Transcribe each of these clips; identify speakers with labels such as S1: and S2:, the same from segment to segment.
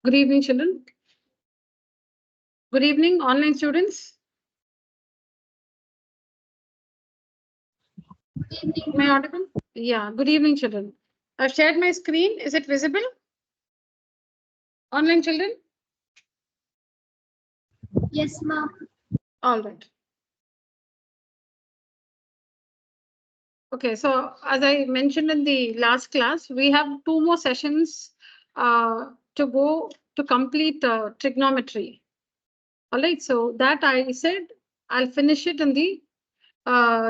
S1: Good evening, children. Good evening, online students. Am I audible? Yeah, good evening, children. I've shared my screen. Is it visible? Online children?
S2: Yes, ma'am.
S1: All right. Okay, so as I mentioned in the last class, we have 2 more sessions to go to complete trigonometry. All right, so that I said I'll finish it in the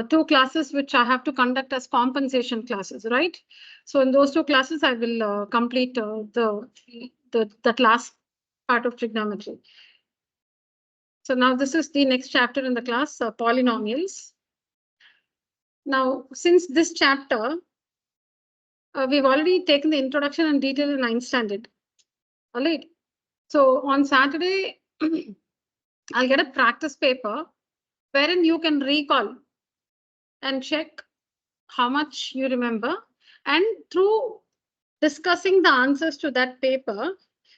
S1: 2 classes which I have to conduct as compensation classes, right? So in those 2 classes, I will complete that last part of trigonometry. So now this is the next chapter in the class, polynomials. Now, since this chapter, we've already taken the introduction and detail in 9th standard. All right. So on Saturday, I'll get a practice paper wherein you can recall and check how much you remember. And through discussing the answers to that paper,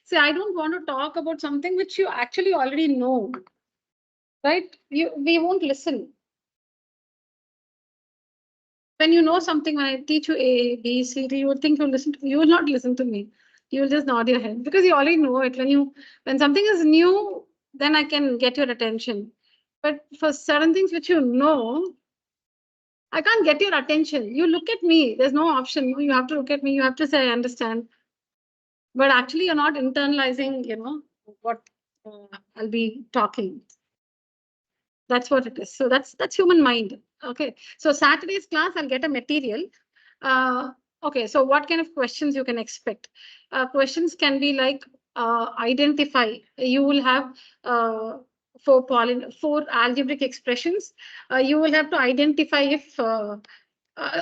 S1: see, I don't want to talk about something which you actually already know, right? We won't listen. When you know something, when I teach you A, B, C, D, you would think you'll listen to me. You will not listen to me. You will just nod your head because you already know it. When something is new, then I can get your attention. But for certain things which you know, I can't get your attention. You look at me. There's no option. You have to look at me. You have to say, I understand. But actually, you're not internalizing, what I'll be talking. That's what it is. So that's human mind. Okay. So Saturday's class, I'll get a material. Okay. So what kind of questions you can expect? Questions can be like identify. You will have four algebraic expressions. You will have to identify if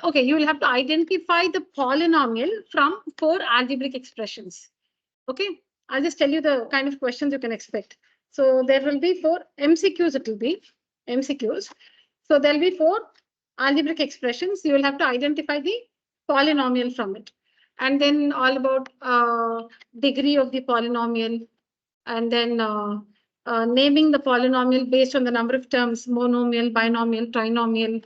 S1: okay, you will have to identify the polynomial from 4 algebraic expressions. Okay, I'll just tell you the kind of questions you can expect. So there will be 4 MCQs, it will be MCQs. So there'll be 4 algebraic expressions. You will have to identify the polynomial from it. And then all about degree of the polynomial, and then naming the polynomial based on the number of terms, monomial, binomial, trinomial,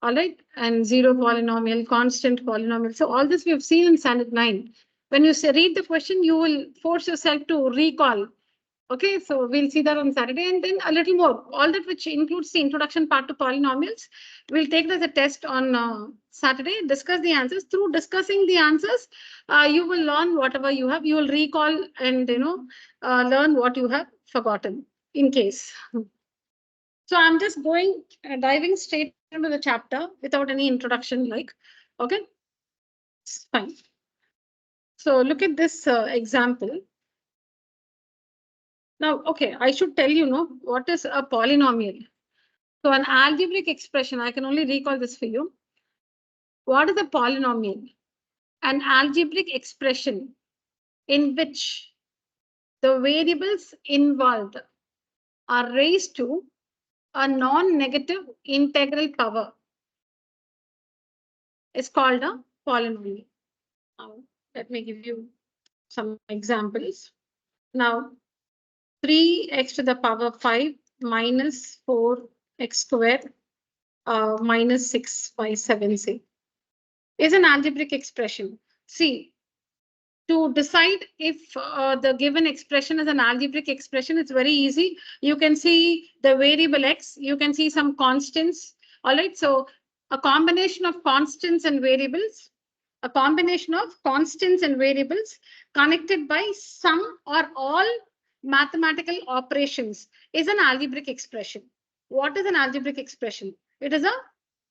S1: all right, and zero polynomial, constant polynomial. So all this we have seen in standard 9. When you read the question, you will force yourself to recall. Okay, so we'll see that on Saturday, and then a little more. All that which includes the introduction part to polynomials, we'll take it as a test on Saturday, discuss the answers. Through discussing the answers, you will learn whatever you have. You will recall and, learn what you have forgotten in case. So I'm just going, diving straight into the chapter without any introduction, like, okay, it's fine. So look at this example. Now, okay, I should tell you, what is a polynomial. So an algebraic expression, I can only recall this for you. What is a polynomial? An algebraic expression in which the variables involved are raised to a non-negative integral power is called a polynomial. Now, let me give you some examples. Now, 3x to the power 5 minus 4x squared minus 6 by 7c is an algebraic expression. See, to decide if the given expression is an algebraic expression, it's very easy. You can see the variable x, you can see some constants. All right, so a combination of constants and variables, connected by some or all mathematical operations is an algebraic expression. What is an algebraic expression? It is a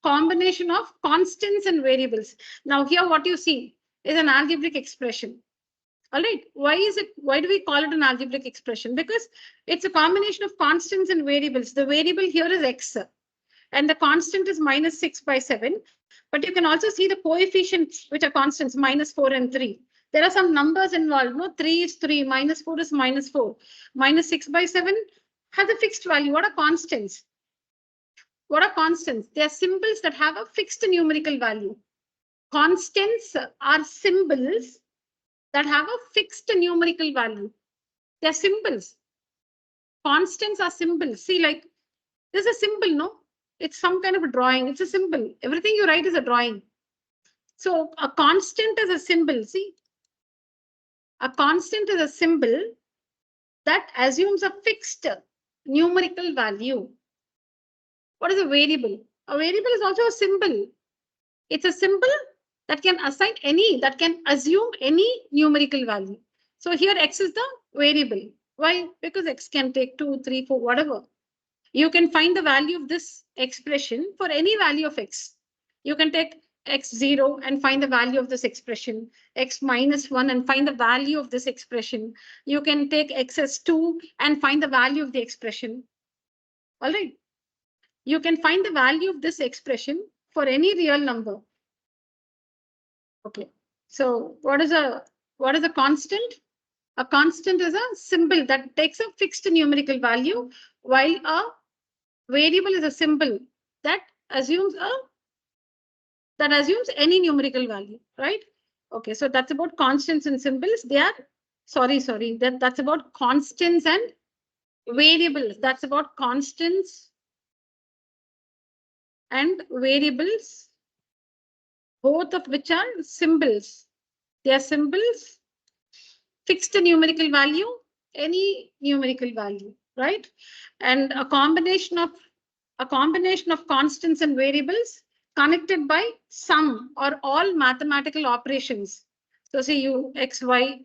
S1: combination of constants and variables. Now here what you see is an algebraic expression. All right. Why do we call it an algebraic expression? Because it's a combination of constants and variables. The variable here is x and the constant is minus 6 by 7. But you can also see the coefficients which are constants, minus 4 and 3. There are some numbers involved. No, 3 is 3, minus 4 is minus 4. Minus 6 by 7 has a fixed value. What are constants? What are constants? They are symbols that have a fixed numerical value. Constants are symbols that have a fixed numerical value. They're symbols. Constants are symbols. See, like, this is a symbol, no? It's some kind of a drawing. It's a symbol. Everything you write is a drawing. So a constant is a symbol. See, a constant is a symbol that assumes a fixed numerical value. What is a variable? A variable is also a symbol. It's a symbol that can assign any, that can assume any numerical value. So here X is the variable. Why? Because X can take 2, 3, 4, whatever. You can find the value of this expression for any value of X. You can take X0 and find the value of this expression, X minus 1 and find the value of this expression. You can take X as 2 and find the value of the expression. All right. You can find the value of this expression for any real number. Okay. So what is a constant? A constant is a symbol that takes a fixed numerical value, while a variable is a symbol that assumes any numerical value, right? Okay, so that's about constants and symbols. They are that's about constants and variables. That's about constants and variables, both of which are symbols. They are symbols, fixed numerical value, any numerical value, right? And a combination of constants and variables connected by some or all mathematical operations. So say you x, y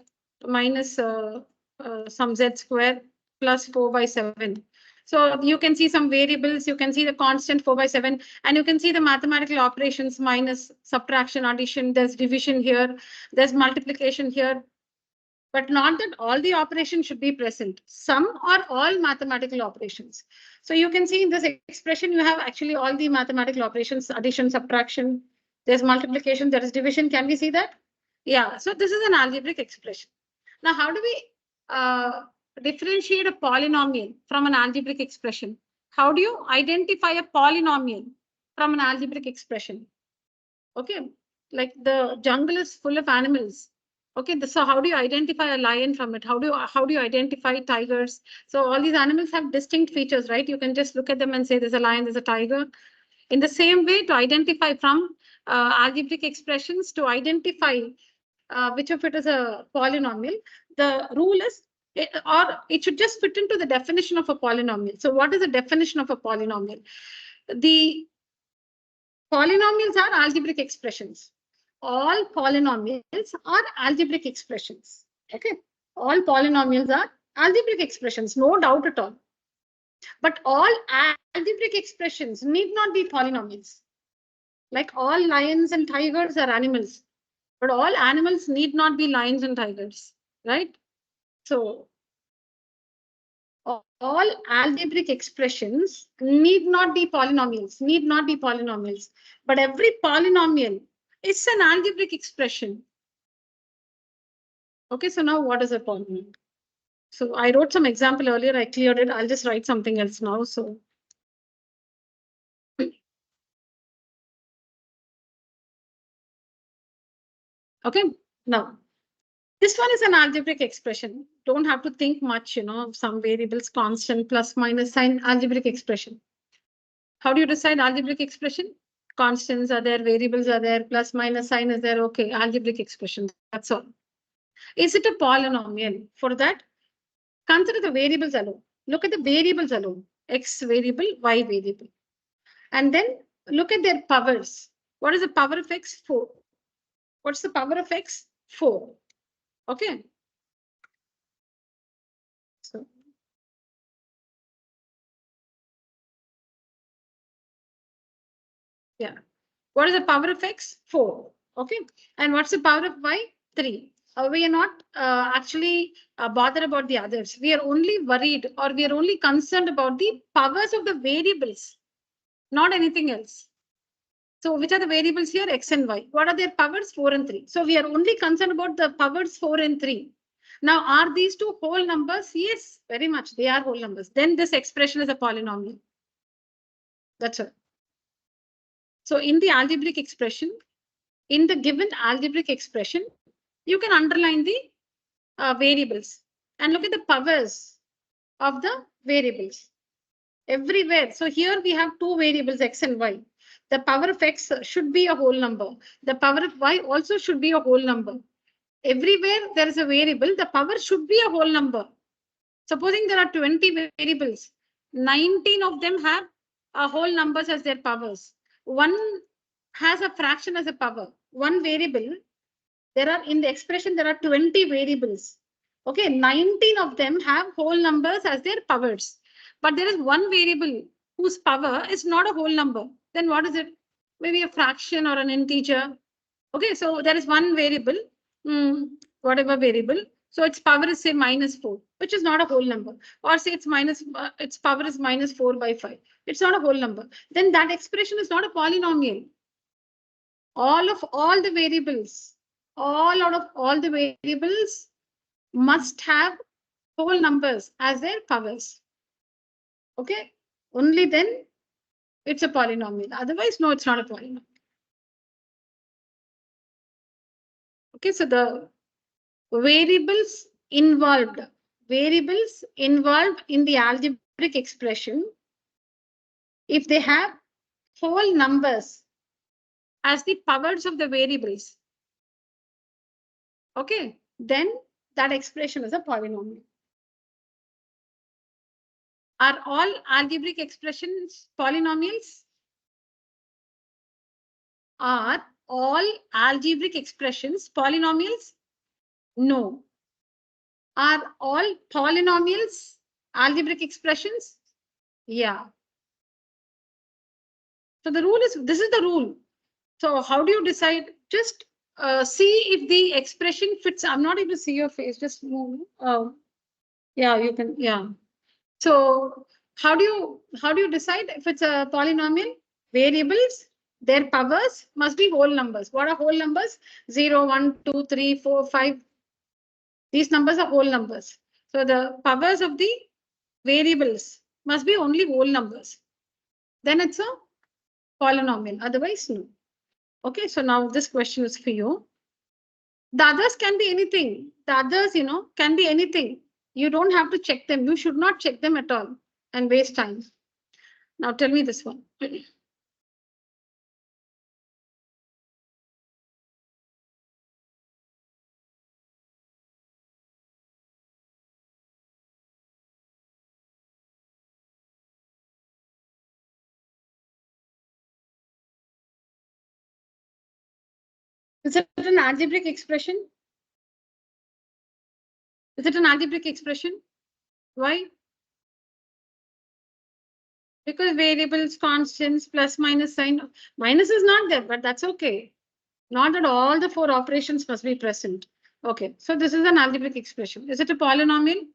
S1: minus some z square plus 4 by 7. So you can see some variables, you can see the constant 4 by 7, and you can see the mathematical operations, minus, subtraction, addition, there's division here, there's multiplication here. But not that all the operations should be present. Some or all mathematical operations. So you can see in this expression, you have actually all the mathematical operations, addition, subtraction, there's multiplication, there is division. Can we see that? Yeah, so this is an algebraic expression. Now, how do we differentiate a polynomial from an algebraic expression? How do you identify a polynomial from an algebraic expression? Okay, like the jungle is full of animals. Okay, so how do you identify a lion from it? How do you identify tigers? So all these animals have distinct features, right? You can just look at them and say there's a lion, there's a tiger. In the same way, to identify from algebraic expressions, to identify which of it is a polynomial, the rule is, it should just fit into the definition of a polynomial. So what is the definition of a polynomial? The polynomials are algebraic expressions. All polynomials are algebraic expressions. Okay, all polynomials are algebraic expressions, no doubt at all. But all algebraic expressions need not be polynomials. Like all lions and tigers are animals, but all animals need not be lions and tigers, right? So all algebraic expressions need not be polynomials, but every polynomial is an algebraic expression. Okay, so now what is a polynomial? So I wrote some example earlier, I cleared it. I'll just write something else now. So okay, now this one is an algebraic expression. Don't have to think much, some variables, constant, plus, minus sign, algebraic expression. How do you decide algebraic expression? Constants are there, variables are there, plus, minus sign is there. Okay, algebraic expression, that's all. Is it a polynomial? For that, consider the variables alone. Look at the variables alone. X variable, Y variable. And then look at their powers. What is the power of X? 4. What's the power of X? 4. Okay. So yeah. What is the power of X? 4. Okay. And what's the power of Y? 3. We are not actually bothered about the others. We are only worried, or we are only concerned about the powers of the variables, not anything else. So which are the variables here? X and Y. What are their powers? 4 and 3. So we are only concerned about the powers 4 and 3. Now, are these two whole numbers? Yes, very much. They are whole numbers. Then this expression is a polynomial. That's all. So in the algebraic expression, in the given algebraic expression, you can underline the variables and look at the powers of the variables everywhere. So here we have two variables, x and y. The power of x should be a whole number. The power of y also should be a whole number. Everywhere there is a variable, the power should be a whole number. Supposing there are 20 variables, 19 of them have whole numbers as their powers. One has a fraction as a power. One variable, there are in the expression, there are 20 variables. Okay, 19 of them have whole numbers as their powers. But there is one variable whose power is not a whole number. Then what is it? Maybe a fraction or an integer. Okay, so there is one variable, whatever variable. So its power is say -4, which is not a whole number. Or say its power is -4/5. It's not a whole number. Then that expression is not a polynomial. All the variables, all the variables must have whole numbers as their powers. Okay, only then it's a polynomial. Otherwise, no, it's not a polynomial. Okay, so the variables involved in the algebraic expression, if they have whole numbers as the powers of the variables, okay, then that expression is a polynomial. Are all algebraic expressions polynomials? Are all algebraic expressions polynomials? No. Are all polynomials algebraic expressions? Yeah. So the rule is, this is the rule. So how do you decide? Just see if the expression fits. I'm not able to see your face. Just move. Yeah, you can. Yeah. So how do you decide if it's a polynomial? Variables, their powers must be whole numbers. What are whole numbers? 0, 1, 2, 3, 4, 5. These numbers are whole numbers. So the powers of the variables must be only whole numbers. Then it's a polynomial. Otherwise, no. Okay, so now this question is for you. The others can be anything. The others, can be anything. You don't have to check them. You should not check them at all and waste time. Now tell me this one. Is it an algebraic expression? Is it an algebraic expression? Why? Because variables, constants, plus, minus sign. Minus is not there, but that's okay. Not that all the 4 operations must be present. Okay, so this is an algebraic expression. Is it a polynomial?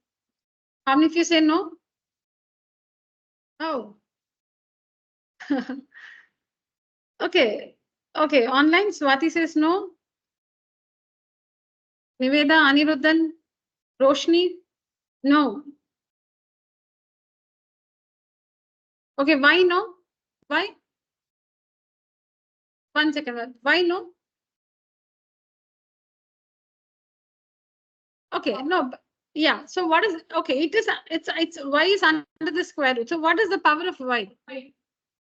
S1: How many of you say no? Oh. Okay. Okay, online, Swati says no. Niveda, Aniruddhan, Roshni, no. Okay, why no? Why? 1 second. Why no? Okay, no. Yeah. So what is okay? It's y is under the square root. So what is the power of y?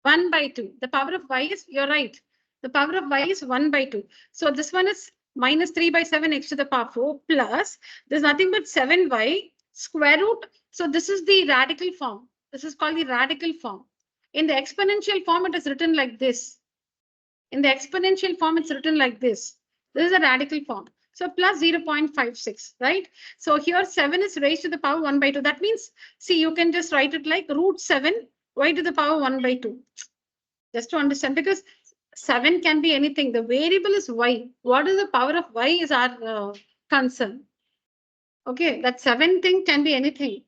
S1: 1/2. The power of y is, you're right. The power of y is 1/2. So this one is -3/7 x to the power 4 plus there's nothing but 7y square root. So this is the radical form. This is called the radical form. In the exponential form, it is written like this. In the exponential form, it's written like this. This is a radical form. So plus 0.56, right? So here 7 is raised to the power 1/2. That means, see, you can just write it like √7 y to the power 1/2. Just to understand, because 7 can be anything. The variable is y. What is the power of y is our concern. Okay, that 7 thing can be anything.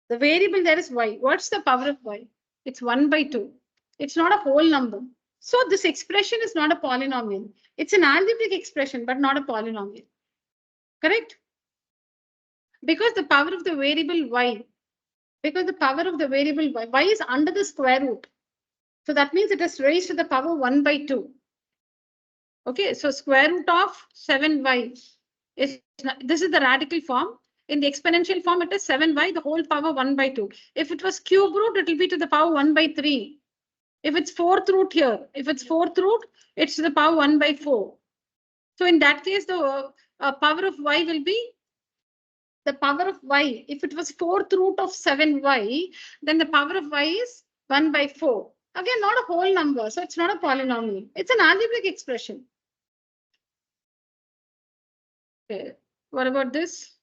S1: The variable there is y. What's the power of y? It's 1/2. It's not a whole number. So this expression is not a polynomial. It's an algebraic expression, but not a polynomial. Correct? Because the power of the variable y, y is under the square root. So that means it is raised to the power 1/2. Okay, so square root of 7y This is the radical form. In the exponential form, it is 7y, the whole power 1 by 2. If it was cube root, it will be to the power 1 by 3. If it's fourth root here, if it's fourth root, it's to the power 1 by 4. So in that case, the power of y will be the power of y. If it was fourth root of 7y, then the power of y is 1 by 4. Again, not a whole number, so it's not a polynomial. It's an algebraic expression. Okay. What about this?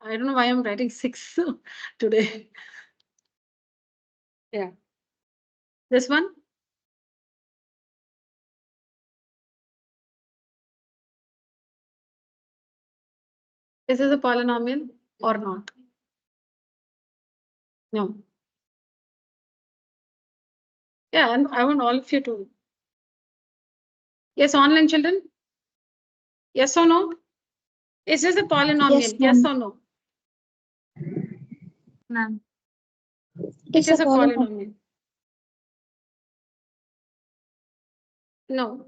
S1: I don't know why I'm writing 6 today. Yeah. This one? Is this a polynomial or not? No. Yeah, and I want all of you to. Yes, online children? Yes or no? Is this a polynomial? Yes or no?
S2: Ma'am.
S1: It is a polynomial. No.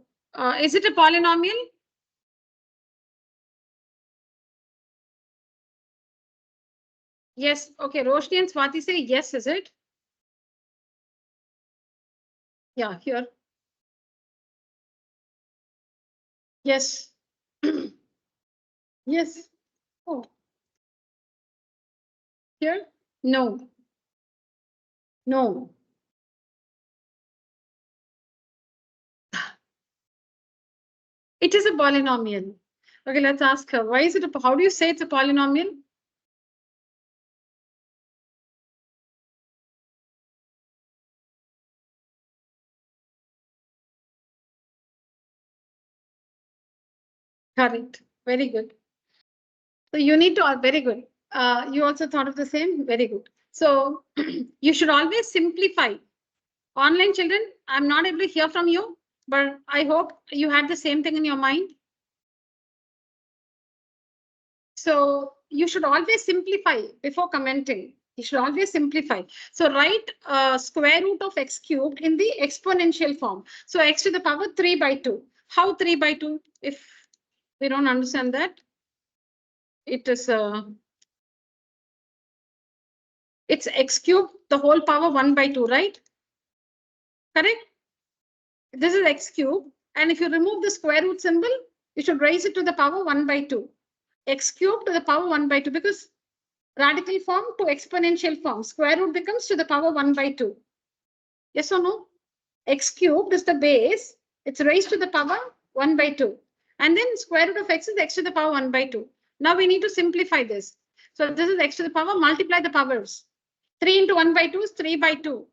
S1: Is it a polynomial? Yes. Okay. Roshni and Swati say yes, is it? Yeah, here. Yes. Yes. Oh. Here? No. No. It is a polynomial. Okay, let's ask her. Why is it how do you say it's a polynomial? Correct. Very good. So you need to, very good. You also thought of the same? Very good. So you should always simplify. Online children, I'm not able to hear from you, but I hope you had the same thing in your mind. So you should always simplify before commenting. You should always simplify. So write square root of x cubed in the exponential form. So x to the power 3 by 2. How 3 by 2? If we don't understand that, it is it's x cubed, the whole power 1 by 2, right? Correct? This is x cubed. And if you remove the square root symbol, you should raise it to the power 1 by 2. X cubed to the power 1 by 2, because radical form to exponential form, square root becomes to the power 1 by 2. Yes or no? X cubed is the base. It's raised to the power 1 by 2. And then square root of x is x to the power 1 by 2. Now we need to simplify this. So this is x to the power, multiply the powers. 3 into 1 by 2 is 3 by 2.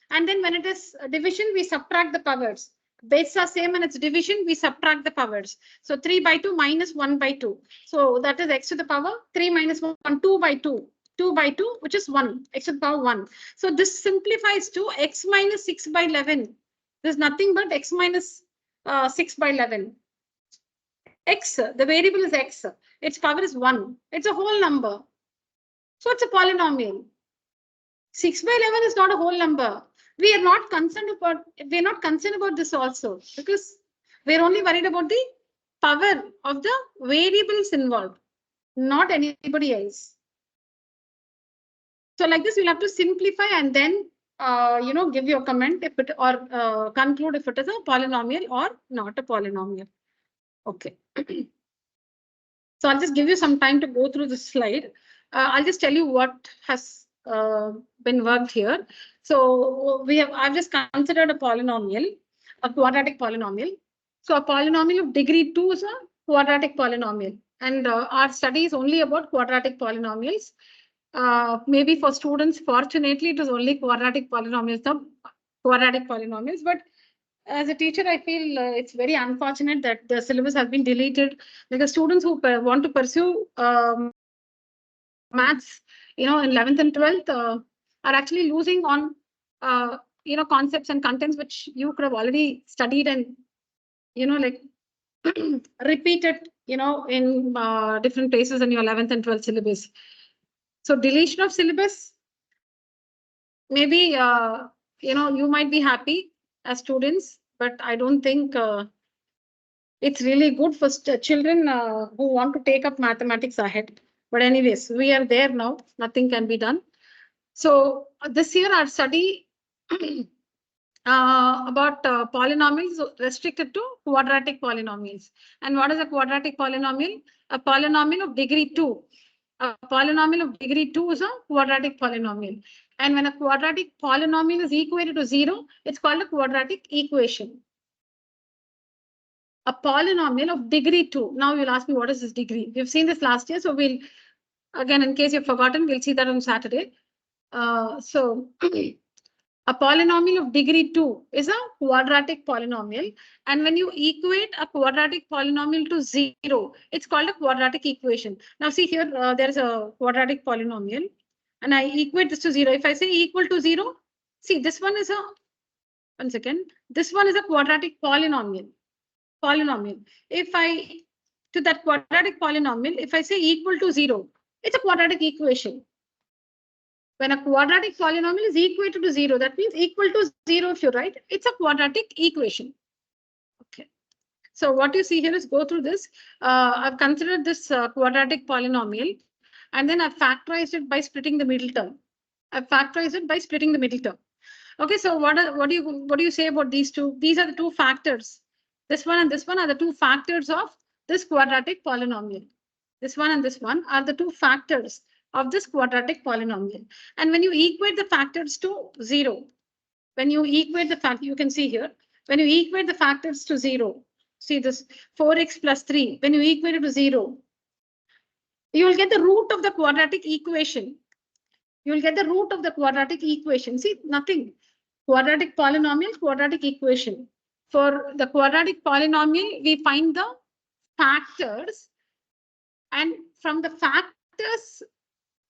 S1: And then when it is division, we subtract the powers. Bases are same and it's division, we subtract the powers. So 3 by 2 minus 1 by 2. So that is x to the power 3 minus 1, 2 by 2. 2 by 2, which is 1, x to the power 1. So this simplifies to x minus 6 by 11. There's nothing but x minus 6 by 11. X, the variable is x. Its power is 1. It's a whole number. So it's a polynomial. 6 by 11 is not a whole number. We are not concerned about this also, because we're only worried about the power of the variables involved, not anybody else. So like this, you'll have to simplify and then give your comment if it or conclude if it is a polynomial or not a polynomial. Okay. So I'll just give you some time to go through this slide. I'll just tell you what has been worked here. So I've just considered a polynomial, a quadratic polynomial. So a polynomial of degree 2 is a quadratic polynomial. And our study is only about quadratic polynomials. Maybe for students, fortunately, it is only quadratic polynomials, but as a teacher, I feel it's very unfortunate that the syllabus has been deleted, because students who want to pursue maths, in 11th and 12th are actually losing on, concepts and contents which you could have already studied and, repeated, in different places in your 11th and 12th syllabus. So deletion of syllabus, maybe, you might be happy as students, but I don't think it's really good for children who want to take up mathematics ahead. But anyways, we are there now. Nothing can be done. So this year our study about polynomials restricted to quadratic polynomials. And what is a quadratic polynomial? A polynomial of degree 2. A polynomial of degree 2 is a quadratic polynomial. And when a quadratic polynomial is equated to 0, it's called a quadratic equation. A polynomial of degree 2. Now you'll ask me, what is this degree? We've seen this last year, so we'll, again, in case you've forgotten, we'll see that on Saturday. A polynomial of degree 2 is a quadratic polynomial. And when you equate a quadratic polynomial to 0, it's called a quadratic equation. Now see here, there is a quadratic polynomial and I equate this to 0. If I say equal to 0, see this one is one second, this one is a quadratic polynomial. If I, to that quadratic polynomial, if I say equal to 0, it's a quadratic equation. When a quadratic polynomial is equated to 0, that means equal to 0 if you write, it's a quadratic equation. Okay. So what you see here is, go through this. I've considered this quadratic polynomial, and then I've factorized it by splitting the middle term. Okay, so what do you say about these two? These are the two factors. This one and this one are the two factors of this quadratic polynomial. This one and this one are the two factors of this quadratic polynomial. And when you equate the factors to 0, when you equate the factor, you can see here, when you equate the factors to 0, see this 4x plus 3, when you equate it to 0, you will get the root of the quadratic equation. You will get the root of the quadratic equation. See, nothing. Quadratic polynomial, quadratic equation. For the quadratic polynomial, we find the factors, and from the factors,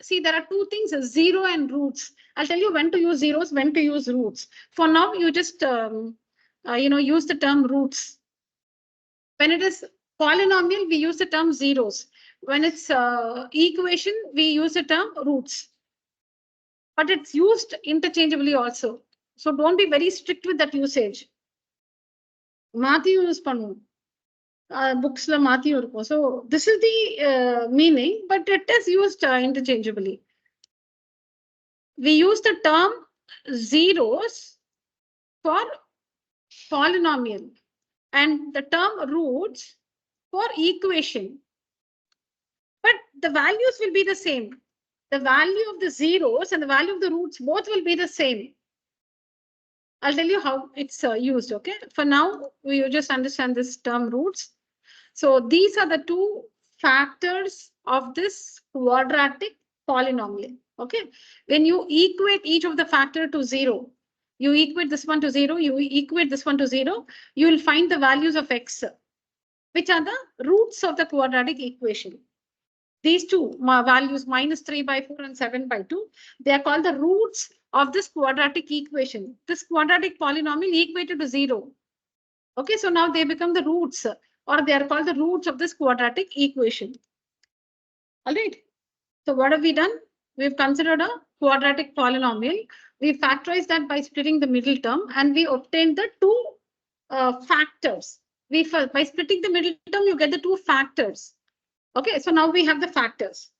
S1: see, there are two things, 0 and roots. I'll tell you when to use zeros, when to use roots. For now, you just use the term roots. When it is polynomial, we use the term zeros. When it's equation, we use the term roots. But it's used interchangeably also. So don't be very strict with that usage. Mathi use pannu. Books la mathi irukum. So this is the meaning, but it is used interchangeably. We use the term zeros for polynomial and the term roots for equation. But the values will be the same. The value of the zeros and the value of the roots both will be the same. I'll tell you how it's used, okay? For now, we just understand this term roots. So these are the two factors of this quadratic polynomial, okay? When you equate each of the factor to 0, you equate this one to 0, you equate this one to 0, you will find the values of x, which are the roots of the quadratic equation. These two values, -3/4 and 7/2, they are called the roots of this quadratic equation. This quadratic polynomial equated to 0. Okay, so now they become the roots, or they are called the roots of this quadratic equation. All right. So what have we done? We've considered a quadratic polynomial. We factorized that by splitting the middle term, and we obtained the two factors. By splitting the middle term, you get the two factors. Okay, so now we have the factors.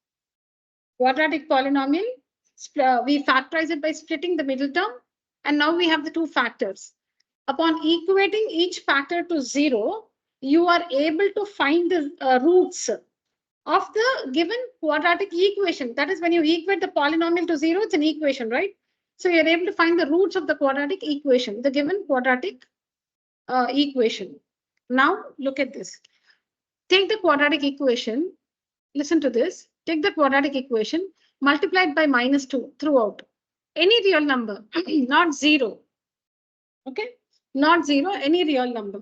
S1: Quadratic polynomial, we factorize it by splitting the middle term, and now we have the two factors. Upon equating each factor to 0, you are able to find the roots of the given quadratic equation. That is, when you equate the polynomial to 0, it's an equation, right? So you're able to find the roots of the quadratic equation, the given quadratic equation. Now look at this. Take the quadratic equation, listen to this, take the quadratic equation, multiply it by -2 throughout. Any real number, not 0. Okay, not 0, any real number.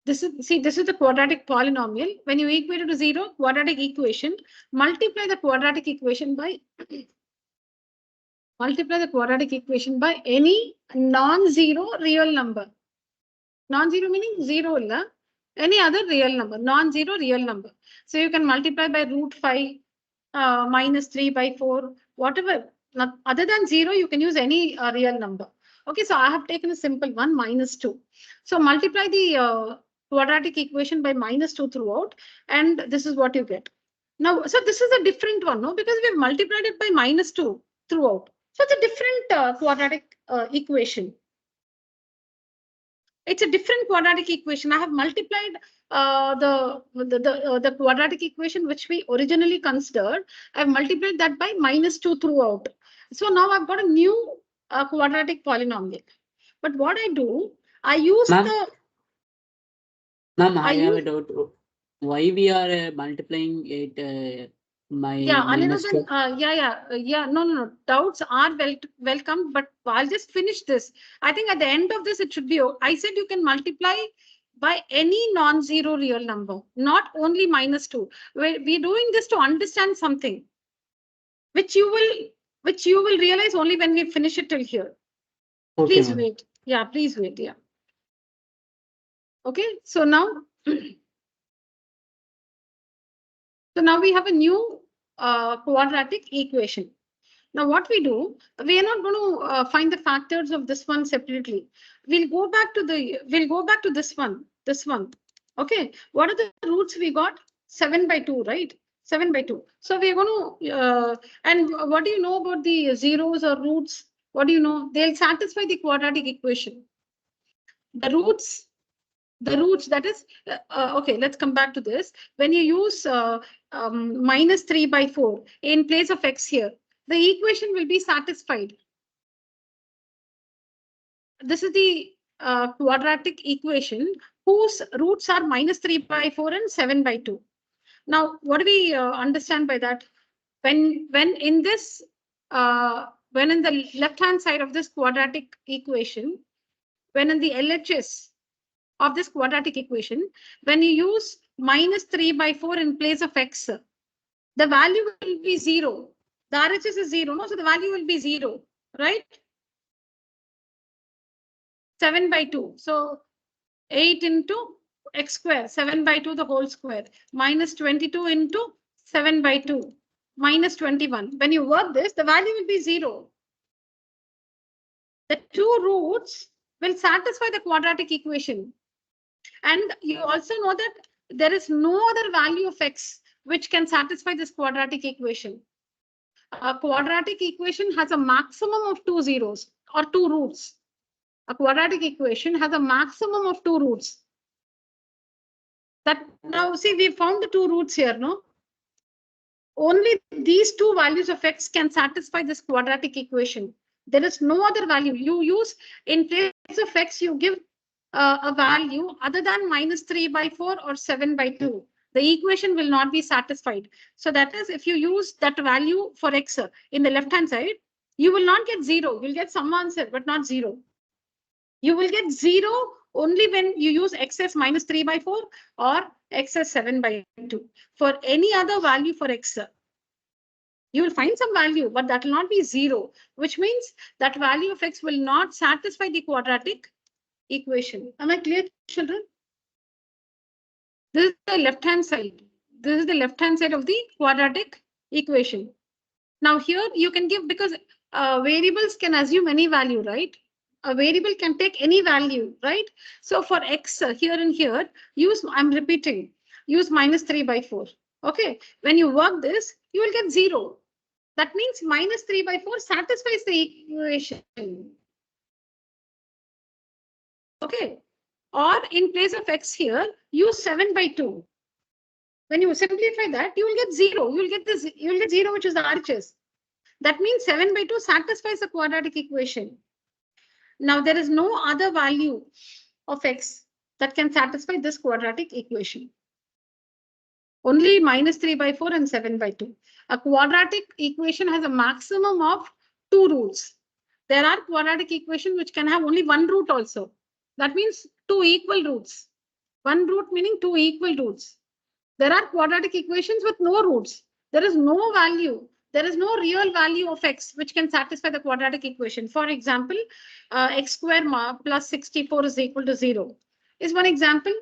S1: This is the quadratic polynomial. When you equate it to 0, quadratic equation, multiply the quadratic equation by any non-zero real number. Non-zero meaning 0 illa, any other real number, non-zero real number. So you can multiply by √5, minus 3 by 4, whatever. Other than 0, you can use any real number. Okay, so I have taken a simple one, minus 2. So multiply the quadratic equation by minus 2 throughout, and this is what you get. Now, so this is a different one, no? Because we have multiplied it by minus 2 throughout. So it's a different quadratic equation. It's a different quadratic equation. I have multiplied the quadratic equation which we originally considered. I've multiplied that by minus 2 throughout. So now I've got a new quadratic polynomial. But what I do, I use the...
S2: Ma'am, I have a doubt. Why we are multiplying it minus 2?
S1: No. Doubts are welcome, but I'll just finish this. I think at the end of this, it should be... I said you can multiply by any non-zero real number, not only minus 2. We're doing this to understand something, which you will realize only when we finish it till here. Okay, please wait. Yeah, please wait. Yeah. Okay, so now... So now we have a new quadratic equation. Now what we do, we are not going to find the factors of this one separately. We'll go back to this one. Okay, what are the roots we got? 7 by 2, right? 7 by 2. So we're going to, and what do you know about the zeros or roots? What do you know? They'll satisfy the quadratic equation. The roots, that is, okay, let's come back to this. When you use minus 3 by 4 in place of x here, the equation will be satisfied. This is the quadratic equation whose roots are minus 3 by 4 and 7 by 2. Now, what do we understand by that? When in this, when in the left-hand side of this quadratic equation, when in the LHS of this quadratic equation, when you use minus 3 by 4 in place of x, the value will be 0. The RHS is 0, no? So the value will be 0, right? 7 by 2. So 8 into x square, 7 by 2 the whole square, minus 22 into 7 by 2, minus 21. When you work this, the value will be 0. The two roots will satisfy the quadratic equation. And you also know that there is no other value of x which can satisfy this quadratic equation. A quadratic equation has a maximum of 2 zeros or 2 roots. A quadratic equation has a maximum of 2 roots. That now see, we found the 2 roots here, no? Only these 2 values of x can satisfy this quadratic equation. There is no other value. You use in place of x, you give a value other than minus 3 by 4 or 7 by 2. The equation will not be satisfied. So that is, if you use that value for x in the left-hand side, you will not get 0. You'll get some answer, but not 0. You will get 0 only when you use x as minus 3 by 4 or x as 7 by 2. For any other value for x, you will find some value, but that will not be 0, which means that value of x will not satisfy the quadratic equation. Am I clear, children? This is the left-hand side. This is the left-hand side of the quadratic equation. Now here you can give, because variables can assume any value, right? A variable can take any value, right? So for x here and here, use, I'm repeating, use minus 3 by 4. Okay, when you work this, you will get 0. That means minus 3 by 4 satisfies the equation. Okay, or in place of x here, use 7 by 2. When you simplify that, you will get 0. You will get this. You will get 0, which is the RHS. That means 7 by 2 satisfies the quadratic equation. Now there is no other value of x that can satisfy this quadratic equation. Only minus 3 by 4 and 7 by 2. A quadratic equation has a maximum of 2 roots. There are quadratic equations which can have only 1 root also. That means 2 equal roots. 1 root meaning 2 equal roots. There are quadratic equations with no roots. There is no value. There is no real value of x which can satisfy the quadratic equation. For example, x square plus 64 is equal to 0 is one example.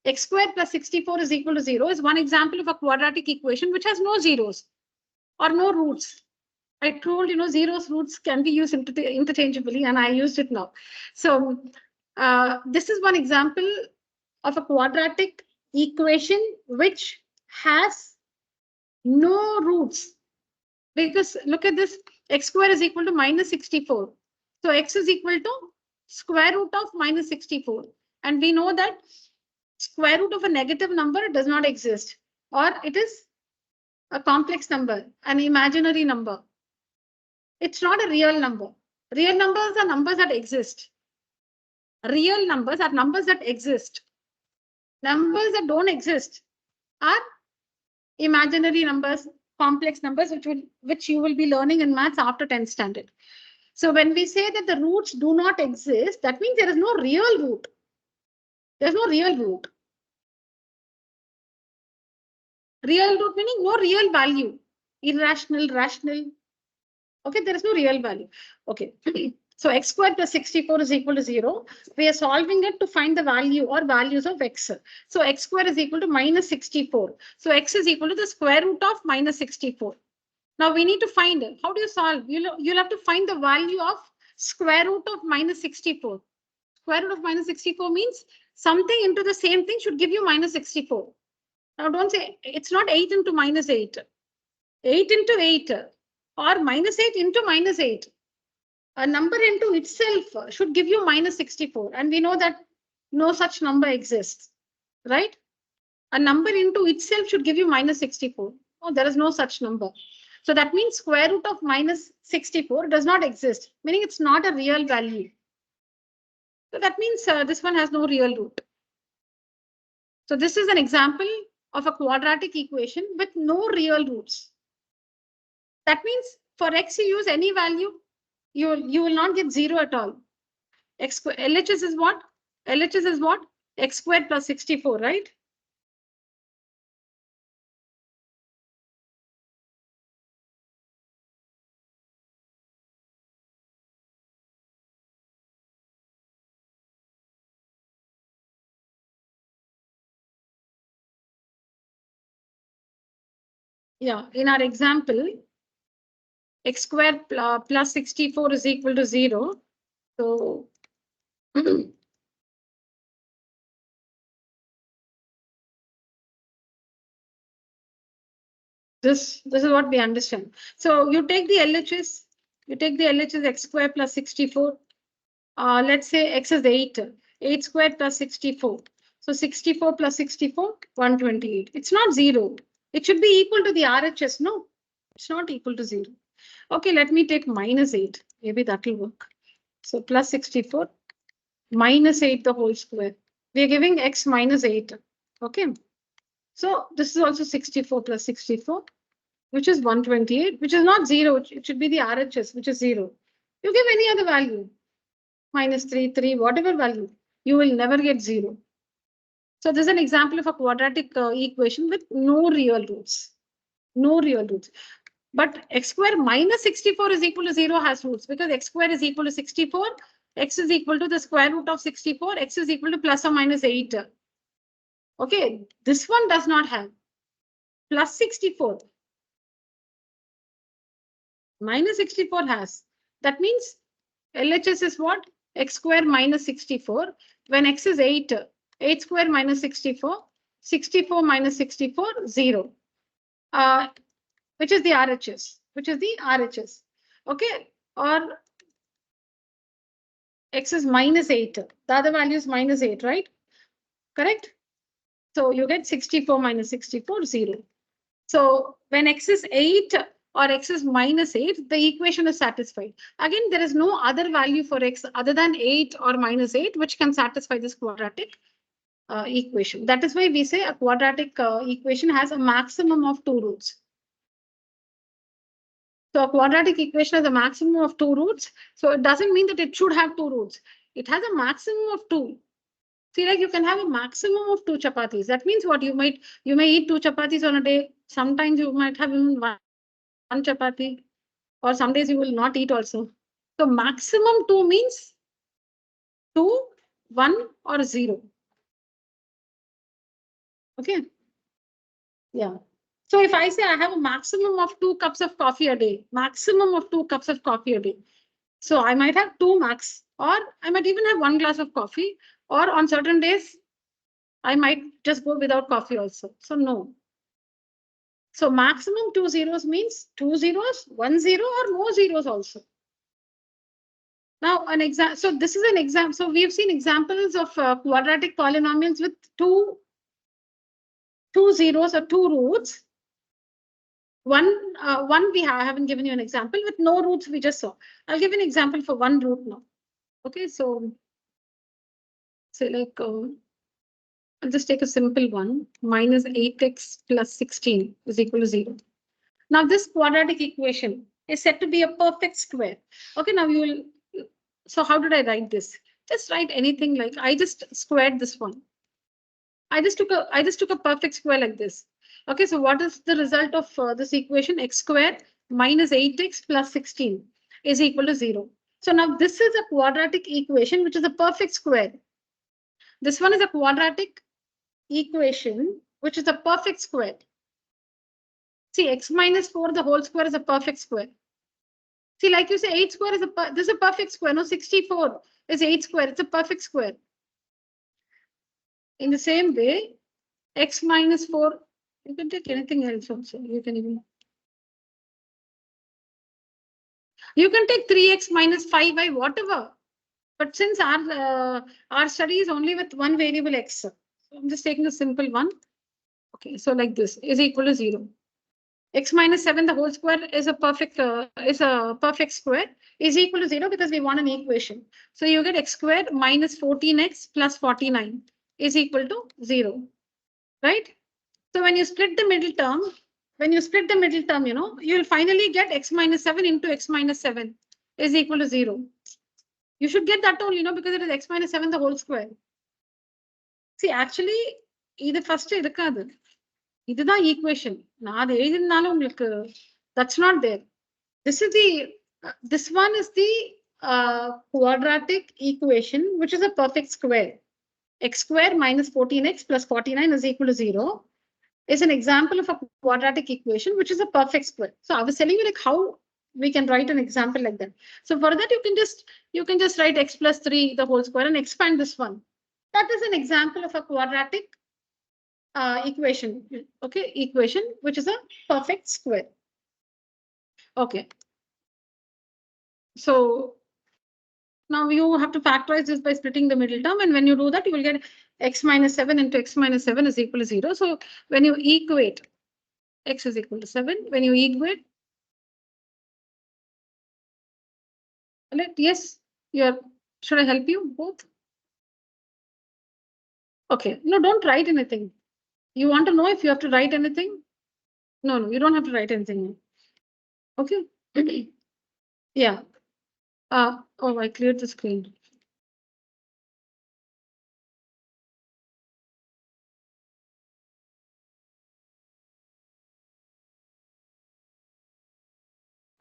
S1: X square plus 64 is equal to 0 is one example of a quadratic equation which has no zeros. or no roots. I told, zeros roots can be used interchangeably, and I used it now. So this is one example of a quadratic equation which has no roots. Because look at this, x square is equal to minus 64. So x is equal to square root of minus 64. And we know that square root of a negative number does not exist, or it is a complex number, an imaginary number. It's not a real number. Real numbers are numbers that exist. Real numbers are numbers that exist. Numbers that don't exist are imaginary numbers, complex numbers, which you will be learning in maths after 10th standard. So when we say that the roots do not exist, that means there is no real root. There's no real root. Real root meaning no real value. Irrational, rational. Okay, there is no real value. Okay. So x squared plus 64 is equal to 0. We are solving it to find the value or values of x. So x squared is equal to minus 64. So x is equal to the square root of minus 64. Now we need to find it. How do you solve? You'll have to find the value of square root of minus 64. Square root of minus 64 means something into the same thing should give you minus 64. Now don't say it's not 8 into minus 8. 8 into 8 or minus 8 into minus 8. A number into itself should give you minus 64. And we know that no such number exists, right? A number into itself should give you minus 64. Oh, there is no such number. So that means square root of minus 64 does not exist, meaning it's not a real value. So that means this one has no real root. So this is an example of a quadratic equation with no real roots. That means for x you use any value, you will not get 0 at all. LHS is what? LHS is what? X squared plus 64, right? Yeah, in our example, x squared plus 64 is equal to 0. So this is what we understand. So you take the LHS, x squared plus 64. Let's say x is 8. 8 squared plus 64. So 64 plus 64, 128. It's not 0. It should be equal to the RHS. No, it's not equal to 0. Okay, let me take minus 8. Maybe that will work. So plus 64 minus 8 the whole square. We are giving x minus 8. Okay. So this is also 64 plus 64, which is 128, which is not 0. It should be the RHS, which is 0. You give any other value. Minus 3, 3, whatever value, you will never get 0. So this is an example of a quadratic equation with no real roots. No real roots. But x square minus 64 is equal to 0 has roots, because x square is equal to 64, x is equal to the square root of 64, x is equal to plus or minus 8. Okay, this one does not have. Plus 64. Minus 64 has. That means LHS is what? X square minus 64. When x is 8, 8 square minus 64, 64 minus 64, 0. Which is the RHS, Okay, or x is minus 8. The other value is minus 8, right? Correct? So you get 64 minus 64, 0. So when x is 8 or x is minus 8, the equation is satisfied. Again, there is no other value for x other than 8 or minus 8, which can satisfy this quadratic equation. That is why we say a quadratic equation has a maximum of 2 roots. So a quadratic equation has a maximum of 2 roots. So it doesn't mean that it should have 2 roots. It has a maximum of 2. See, like you can have a maximum of 2 chapatis. That means what you may eat 2 chapatis on a day. Sometimes you might have even one chapati, or some days you will not eat also. So maximum 2 means 2, 1 or 0. Okay. Yeah. So if I say I have a maximum of 2 cups of coffee a day, maximum of 2 cups of coffee a day. So I might have 2 max, or I might even have 1 glass of coffee, or on certain days, I might just go without coffee also. So no. So maximum 2 zeros means 2 zeros, 1 zero, or more zeros also. Now, so this is an example. So we've seen examples of quadratic polynomials with two zeros or 2 roots. One we haven't given you an example. With no roots, we just saw. I'll give an example for 1 root now. Okay, so say like I'll just take a simple one. Minus 8x plus 16 is equal to 0. Now this quadratic equation is said to be a perfect square. Okay, now you will. So how did I write this? Just write anything, like I just squared this one. I just took a perfect square like this. Okay, so what is the result of this equation? X squared minus 8x plus 16 is equal to 0. So now this is a quadratic equation, which is a perfect square. This one is a quadratic equation, which is a perfect square. See, x minus 4, the whole square is a perfect square. See, like you say, 8 square is this is a perfect square. No, 64 is 8 square. It's a perfect square. In the same way, x minus 4, you can take anything else also. You can take 3x minus 5y, whatever. But since our study is only with one variable x, so I'm just taking a simple one. Okay, so like this is equal to 0. X minus 7, the whole square is a perfect square, is equal to 0 because we want an equation. So you get x squared minus 14x plus 49 is equal to 0, right? So when you split the middle term, you know, you'll finally get x minus 7 into x minus 7 is equal to 0. You should get that all, you know, because it is x minus 7 the whole square. See, actually, either first irukadu. இதுதான் equation. நான் அது எழுதினாலும் உங்களுக்கு that's not there. This one is the quadratic equation, which is a perfect square. X square minus 14x plus 49 is equal to 0 is an example of a quadratic equation, which is a perfect square. So I was telling you like how we can write an example like that. So for that, you can just write x plus 3 the whole square and expand this one. That is an example of a quadratic equation. Okay, equation which is a perfect square. Okay. So now you have to factorize this by splitting the middle term, and when you do that, you will get x minus 7 into x minus 7 is equal to 0. So when you equate x is equal to 7, when you equate, yes, should I help you both? Okay, no, don't write anything. You want to know if you have to write anything? No, you don't have to write anything. Okay. Yeah. Oh, I cleared the screen.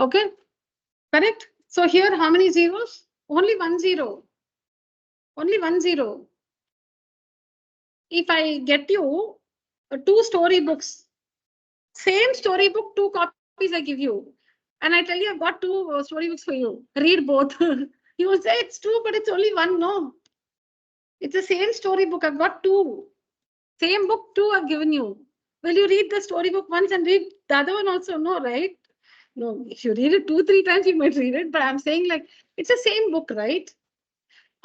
S1: Okay, correct. So here, how many zeros? Only 1 0. Only 1 0. If I get you 2 storybooks, same storybook, 2 copies I give you, and I tell you I've got 2 storybooks for you. Read both. You will say it's 2, but it's only 1. No, it's the same storybook. I've got 2. Same book, 2 I've given you. Will you read the storybook once and read the other one also? No, right? No, if you read it 2, 3 times, you might read it. But I'm saying like it's the same book, right?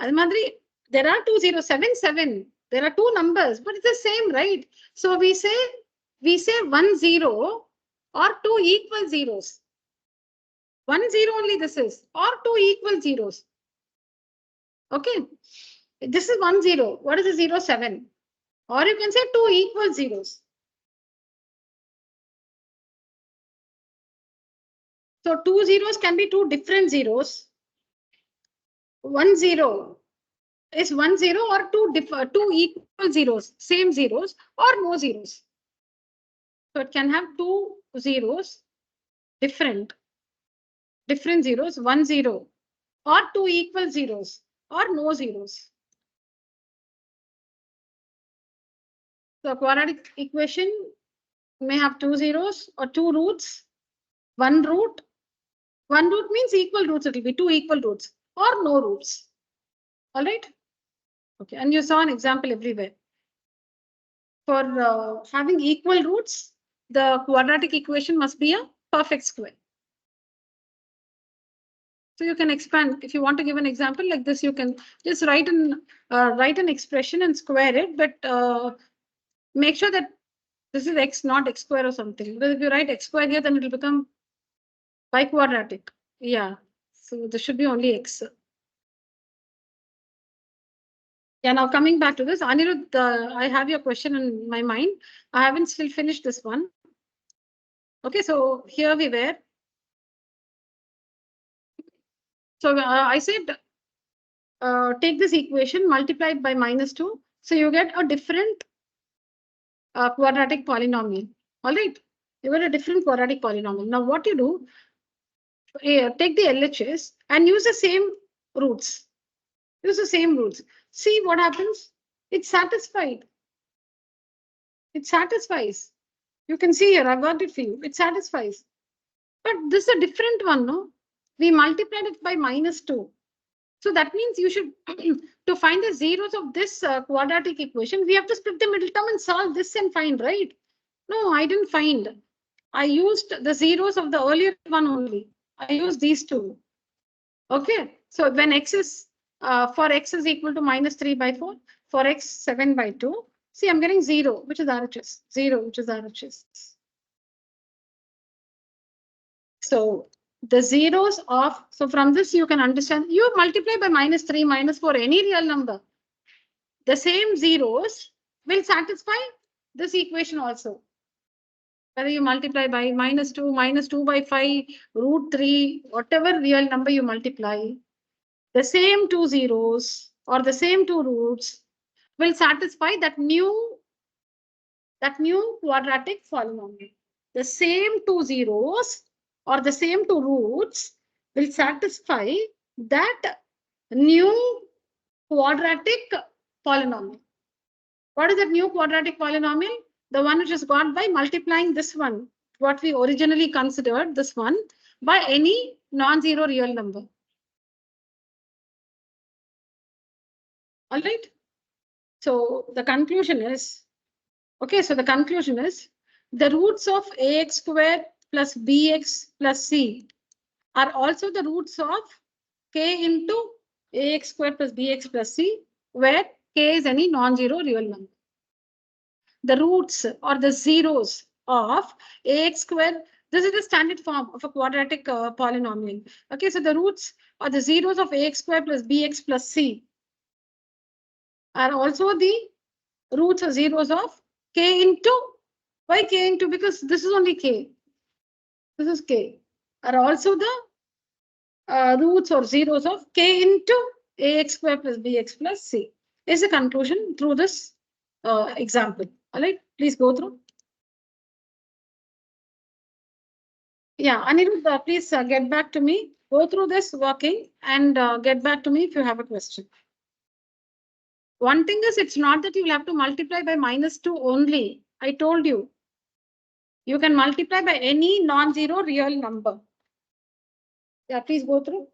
S1: Almadri, there are 2 0, 7 7. There are 2 numbers, but it's the same, right? So we say 1 0 or 2 equal zeros. 1 0 only this is, or 2 equal zeros. Okay, this is 1 0. What is the 0? 7. Or you can say 2 equal zeros. So 2 zeros can be 2 different zeros. 1 0 is 1 0 or 2 equal zeros, same zeros or no zeros. So it can have 2 zeros, different zeros, 1 0 or 2 equal zeros or no zeros. So quadratic equation You may have 2 zeros or 2 roots, 1 root. 1 root means equal roots. It will be 2 equal roots or no roots. All right. Okay. And you saw an example everywhere. For having equal roots, the quadratic equation must be a perfect square. So you can expand. If you want to give an example like this, you can just write an expression and square it, but make sure that this is x, not x square or something. Because if you write x square here, then it will become biquadratic. Yeah. So this should be only x. Yeah. Now coming back to this, Anirudh, I have your question in my mind. I haven't still finished this one. Okay. So here we were. So I said, take this equation, multiply it by -2. So you get a different quadratic polynomial. All right. You get a different quadratic polynomial. Now what you do, take the LHS and use the same roots. Use the same roots. See what happens. It's satisfied. It satisfies. You can see here, I've got it for you. It satisfies. But this is a different one, no? We multiplied it by -2. So that means you should, to find the zeros of this quadratic equation, we have to split the middle term and solve this and find, right? No, I didn't find. I used the zeros of the earlier one only. I used these two. Okay. So when x is, for x is equal to -3/4, for x 7/2. See, I'm getting 0, which is RHS. 0, which is RHS. So the zeros of, so from this you can understand, you multiply by -3, -4, any real number. The same zeros will satisfy this equation also. Whether you multiply by -2, -2/5, √3, whatever real number you multiply, the same 2 zeros or the same 2 roots will satisfy that new quadratic polynomial. The same 2 zeros or the same 2 roots will satisfy that new quadratic polynomial. What is that new quadratic polynomial? The one which is got by multiplying this one, what we originally considered, this one, by any non-zero real number. All right. So the conclusion is, okay, so the conclusion is the roots of ax squared plus bx plus c are also the roots of k into ax squared plus bx plus c, where k is any non-zero real number. The roots or the zeros of ax squared, this is the standard form of a quadratic polynomial. Okay, so the roots or the zeros of ax squared plus bx plus c are also the roots or zeros of k into, why k into? Because this is only k. This is k. Are also the roots or zeros of k into ax squared plus bx plus c. Is the conclusion through this example. All right, please go through. Yeah, Anirudh, please get back to me. Go through this working and get back to me if you have a question. One thing is, it's not that you will have to multiply by -2 only. I told you. You can multiply by any non-zero real number. Yeah, please go through.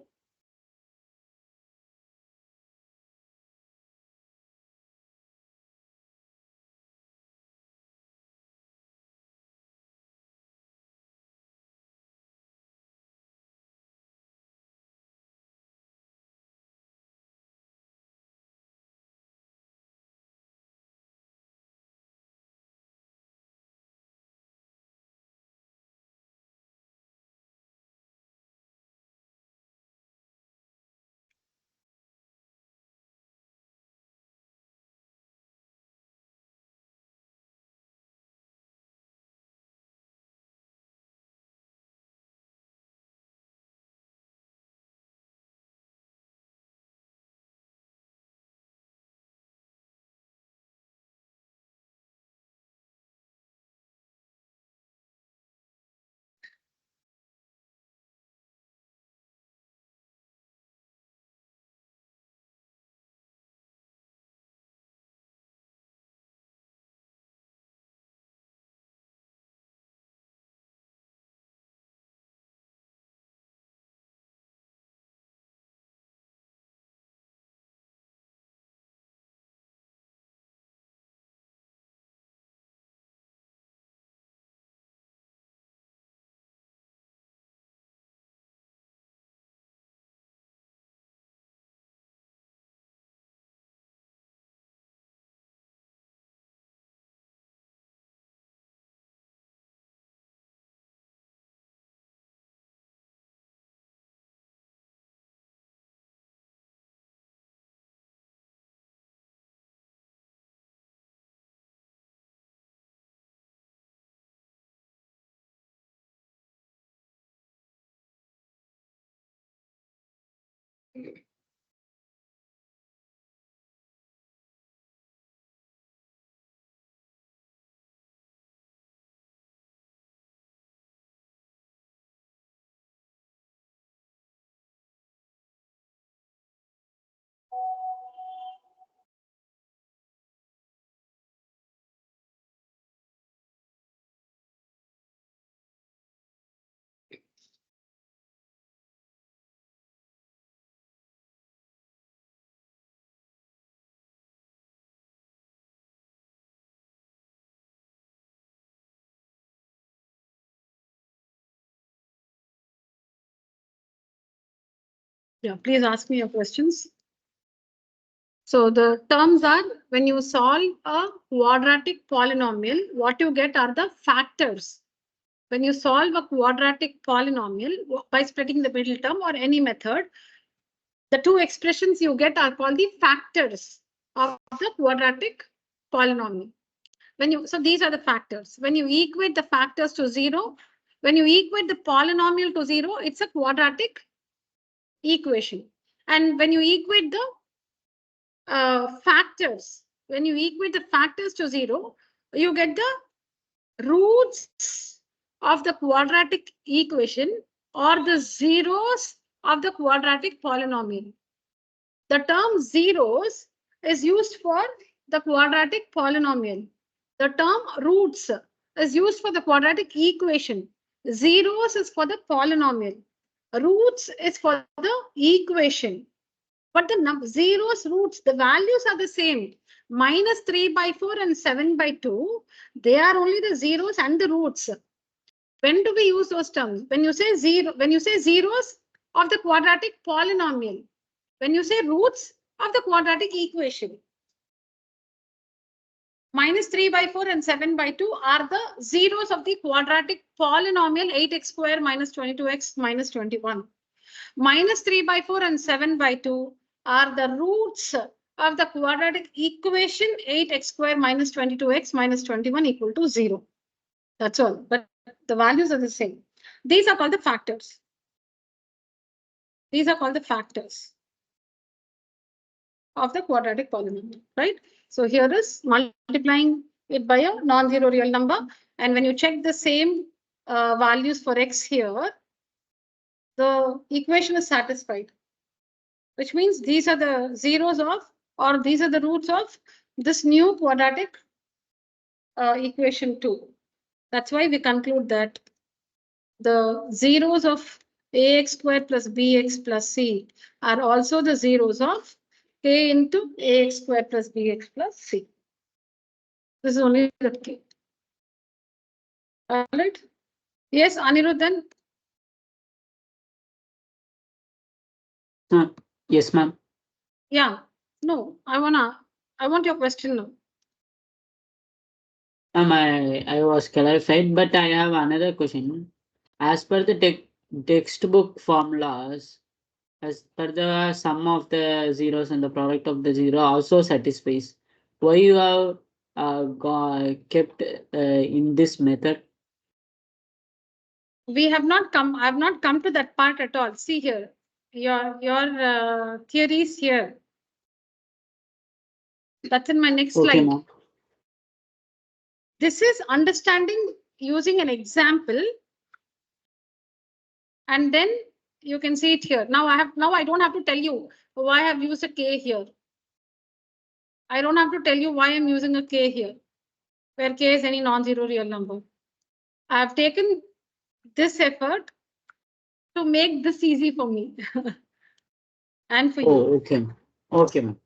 S1: Yeah, please ask me your questions. So the terms are, when you solve a quadratic polynomial, what you get are the factors. When you solve a quadratic polynomial by splitting the middle term or any method, the two expressions you get are called the factors of the quadratic polynomial. So these are the factors. When you equate the factors to 0, when you equate the polynomial to 0, it's a quadratic equation. And when you equate the factors, when you equate the factors to 0, you get the roots of the quadratic equation or the zeros of the quadratic polynomial. The term zeros is used for the quadratic polynomial. The term roots is used for the quadratic equation. Zeros is for the polynomial. Roots is for the equation. But the zeros, roots, the values are the same. Minus 3/4 and 7/2. They are only the zeros and the roots. When do we use those terms? When you say zeros of the quadratic polynomial. When you say roots of the quadratic equation. Minus 3/4 and 7/2 are the zeros of the quadratic polynomial 8x square minus 22x minus 21. Minus 3/4 and 7/2 are the roots of the quadratic equation 8x square minus 22x minus 21 equal to 0. That's all. But the values are the same. These are called the factors. These are called the factors of the quadratic polynomial, right? So here is multiplying it by a non-zero real number. And when you check the same values for x here, the equation is satisfied, which means these are the zeros of, or these are the roots of this new quadratic equation 2. That's why we conclude that the zeros of ax squared plus bx plus c are also the zeros of k into ax squared plus bx plus c. This is only the k. All right. Yes, Aniruddhan.
S2: Yes, ma'am.
S1: Yeah. No, I want your question now.
S2: I was clarified, but I have another question. As per the textbook formulas, as per the sum of the zeros and the product of the zero also satisfies. Why you have kept in this method?
S1: We have not come. I have not come to that part at all. See here, your theories here. That's in my next slide.
S2: Ma'am.
S1: This is understanding using an example, and then you can see it here. Now I don't have to tell you why I have used a k here. I don't have to tell you why I'm using a k here, where k is any non-zero real number. I have taken this effort to make this easy for me and for you.
S2: Okay. Okay, ma'am.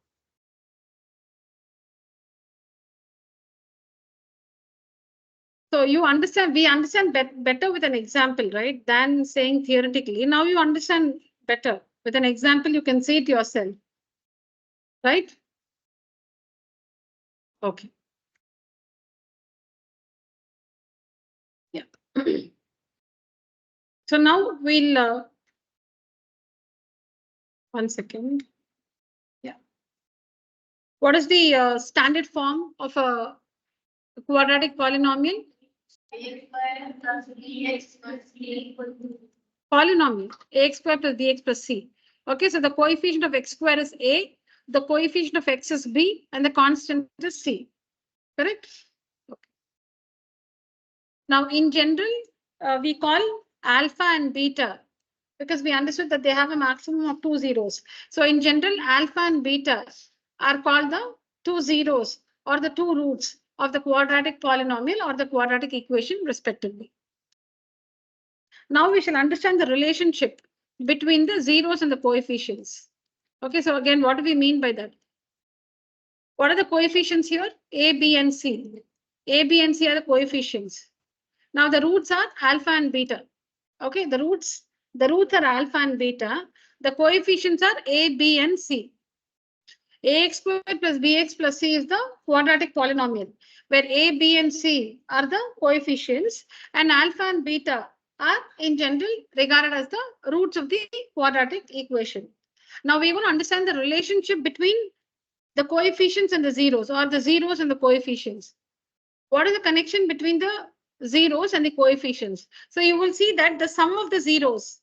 S1: So you understand, we understand better with an example, right? Than saying theoretically. Now you understand better. With an example, you can see it yourself. Right? Okay. Yeah. So now we'll, 1 second. Yeah. What is the standard form of a quadratic polynomial? Polynomial, ax squared plus bx plus c. Okay, so the coefficient of x square is a, the coefficient of x is b, and the constant is c. Correct? Okay. Now, in general, we call alpha and beta because we understood that they have a maximum of 2 zeros. So in general, alpha and beta are called the 2 zeros or the 2 roots of the quadratic polynomial or the quadratic equation respectively. Now we shall understand the relationship between the zeros and the coefficients. Okay, so again, what do we mean by that? What are the coefficients here? A, B, and C. A, B, and C are the coefficients. Now the roots are alpha and beta. Okay, the roots are alpha and beta. The coefficients are A, B, and C. Ax squared plus bx plus c is the quadratic polynomial, where A, B, and C are the coefficients, and alpha and beta are in general regarded as the roots of the quadratic equation. Now we want to understand the relationship between the coefficients and the zeros, or the zeros and the coefficients. What is the connection between the zeros and the coefficients? So you will see that the sum of the zeros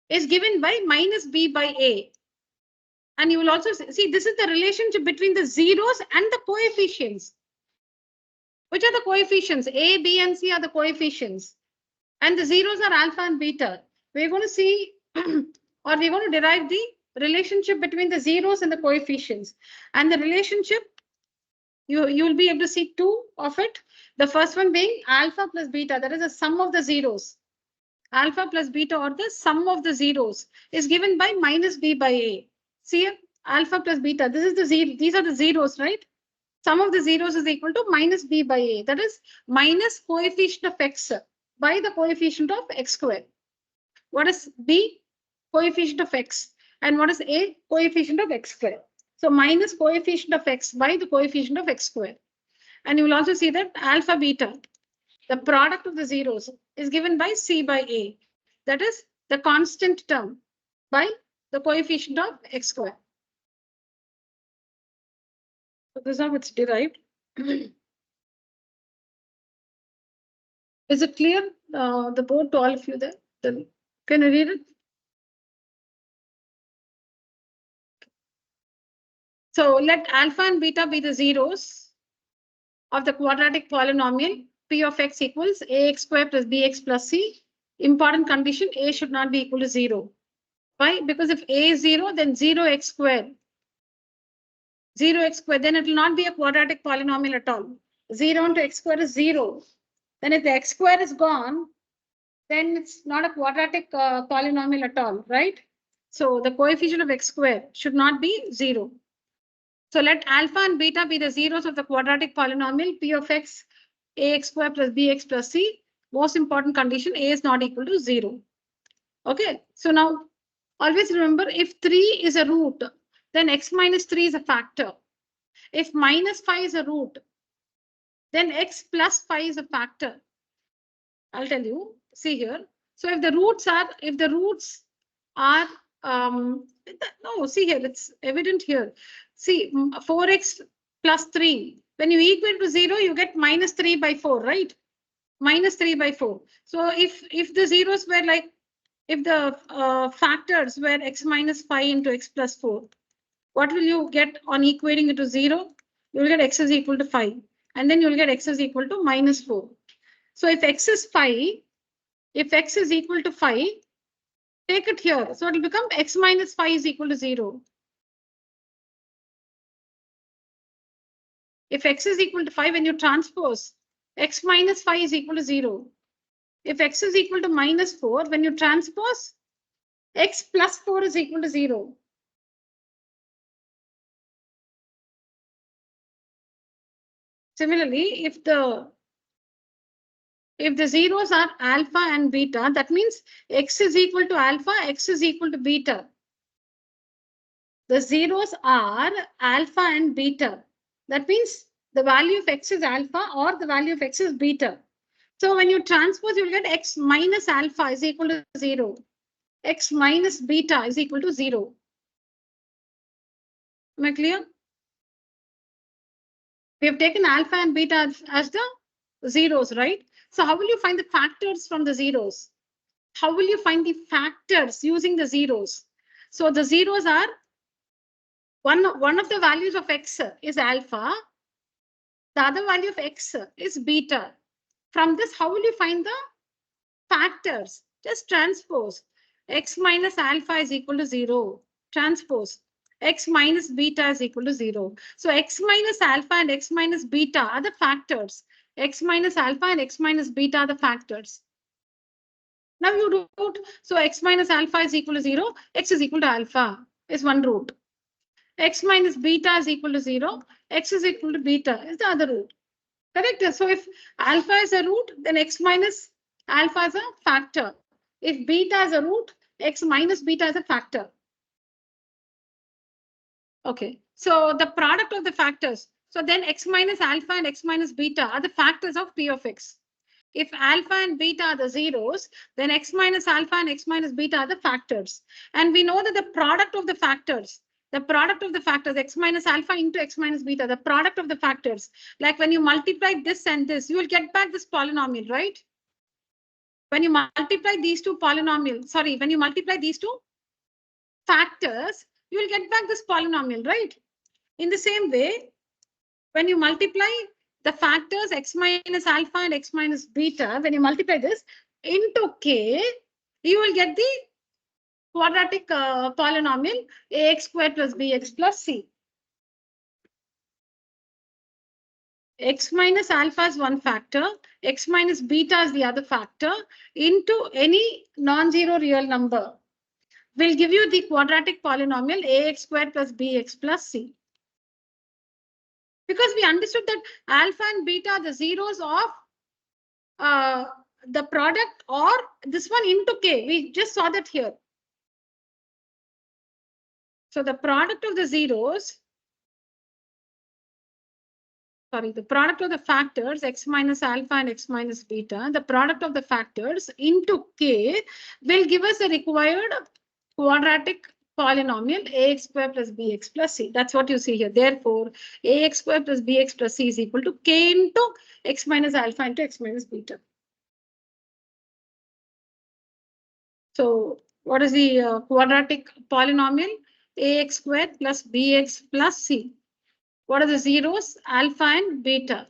S1: is given by minus b by a. And you will also see this is the relationship between the zeros and the coefficients. Which are the coefficients? A, B, and C are the coefficients. And the zeros are alpha and beta. We're going to see or we're going to derive the relationship between the zeros and the coefficients. And the relationship, you will be able to see two of it. The first one being alpha plus beta, that is the sum of the zeros. Alpha plus beta, or the sum of the zeros, is given by minus b by a. See here, alpha plus beta, this is the zero, these are the zeros, right? Sum of the zeros is equal to minus b by a, that is minus coefficient of x by the coefficient of x squared. What is b? Coefficient of x. And what is a? Coefficient of x squared. So minus coefficient of x by the coefficient of x squared. And you will also see that alpha beta, the product of the zeros, is given by c by a. That is the constant term by the coefficient of x squared. So this is how it's derived. Is it clear, the board, to all of you there? Can you read it? So let alpha and beta be the zeros of the quadratic polynomial p of x equals ax squared plus bx plus c. Important condition, a should not be equal to 0. Why? Because if a is 0, then 0x squared. 0x squared, then it will not be a quadratic polynomial at all. 0 into x squared is 0. Then if the x squared is gone, then it's not a quadratic polynomial at all, right? So the coefficient of x squared should not be 0. So let alpha and beta be the zeros of the quadratic polynomial p of x, ax squared plus bx plus c. Most important condition, a is not equal to 0. Okay, so now always remember, if 3 is a root, then x minus 3 is a factor. If minus 5 is a root, then x plus 5 is a factor. I'll tell you, see here. So if the roots are, no, see here, it's evident here. See, 4x plus 3. When you equate to 0, you get minus 3 by 4, right? Minus 3 by 4. So if the zeros were like, if the factors were x minus 5 into x plus 4, what will you get on equating it to 0? You will get x is equal to 5. And then you will get x is equal to minus 4. So if x is 5, if x is equal to 5, take it here. So it will become x minus 5 is equal to 0. If x is equal to 5, when you transpose, x minus 5 is equal to 0. If x is equal to minus 4, when you transpose, x plus 4 is equal to 0. Similarly, if the zeros are alpha and beta, that means x is equal to alpha, x is equal to beta. The zeros are alpha and beta. That means the value of x is alpha or the value of x is beta. So when you transpose, you will get x minus alpha is equal to 0. X minus beta is equal to 0. Am I clear? We have taken alpha and beta as the zeros, right? So how will you find the factors from the zeros? How will you find the factors using the zeros? So the zeros are one of the values of x is alpha. The other value of x is beta. From this, how will you find the factors? Just transpose. X minus alpha is equal to 0. Transpose. X minus beta is equal to 0. So x minus alpha and x minus beta are the factors. X minus alpha and x minus beta are the factors. Now you root. So x minus alpha is equal to 0. X is equal to alpha is one root. X minus beta is equal to 0. X is equal to beta is the other root. Correct? So if alpha is a root, then x minus alpha is a factor. If beta is a root, x minus beta is a factor. Okay. So the product of the factors. So then x minus alpha and x minus beta are the factors of P of x. If alpha and beta are the zeros, then x minus alpha and x minus beta are the factors. And we know that the product of the factors, x minus alpha into x minus beta, the product of the factors, like when you multiply this and this, you will get back this polynomial, right? When you multiply these two polynomials, when you multiply these two factors, you will get back this polynomial, right? In the same way, when you multiply the factors x minus alpha and x minus beta, when you multiply this into k, you will get the quadratic polynomial ax squared plus bx plus c. X minus alpha is one factor, x minus beta is the other factor, into any non-zero real number will give you the quadratic polynomial ax squared plus bx plus c. Because we understood that alpha and beta are the zeros of the product or this one into k. We just saw that here. So the product of the zeros, the product of the factors x minus alpha and x minus beta, the product of the factors into k will give us the required quadratic polynomial ax squared plus bx plus c. That's what you see here. Therefore, ax squared plus bx plus c is equal to k into x minus alpha into x minus beta. So what is the quadratic polynomial? Ax squared plus bx plus c. What are the zeros? Alpha and beta.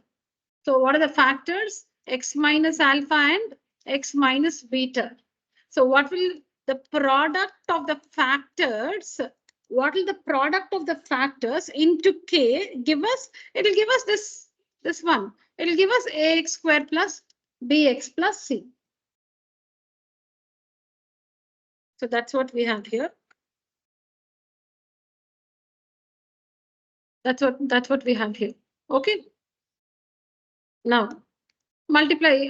S1: So what are the factors? X minus alpha and x minus beta. So what will the product of the factors? What will the product of the factors into k give us? It will give us this one. It will give us ax squared plus bx plus c. So that's what we have here. That's what we have here. Okay. Now multiply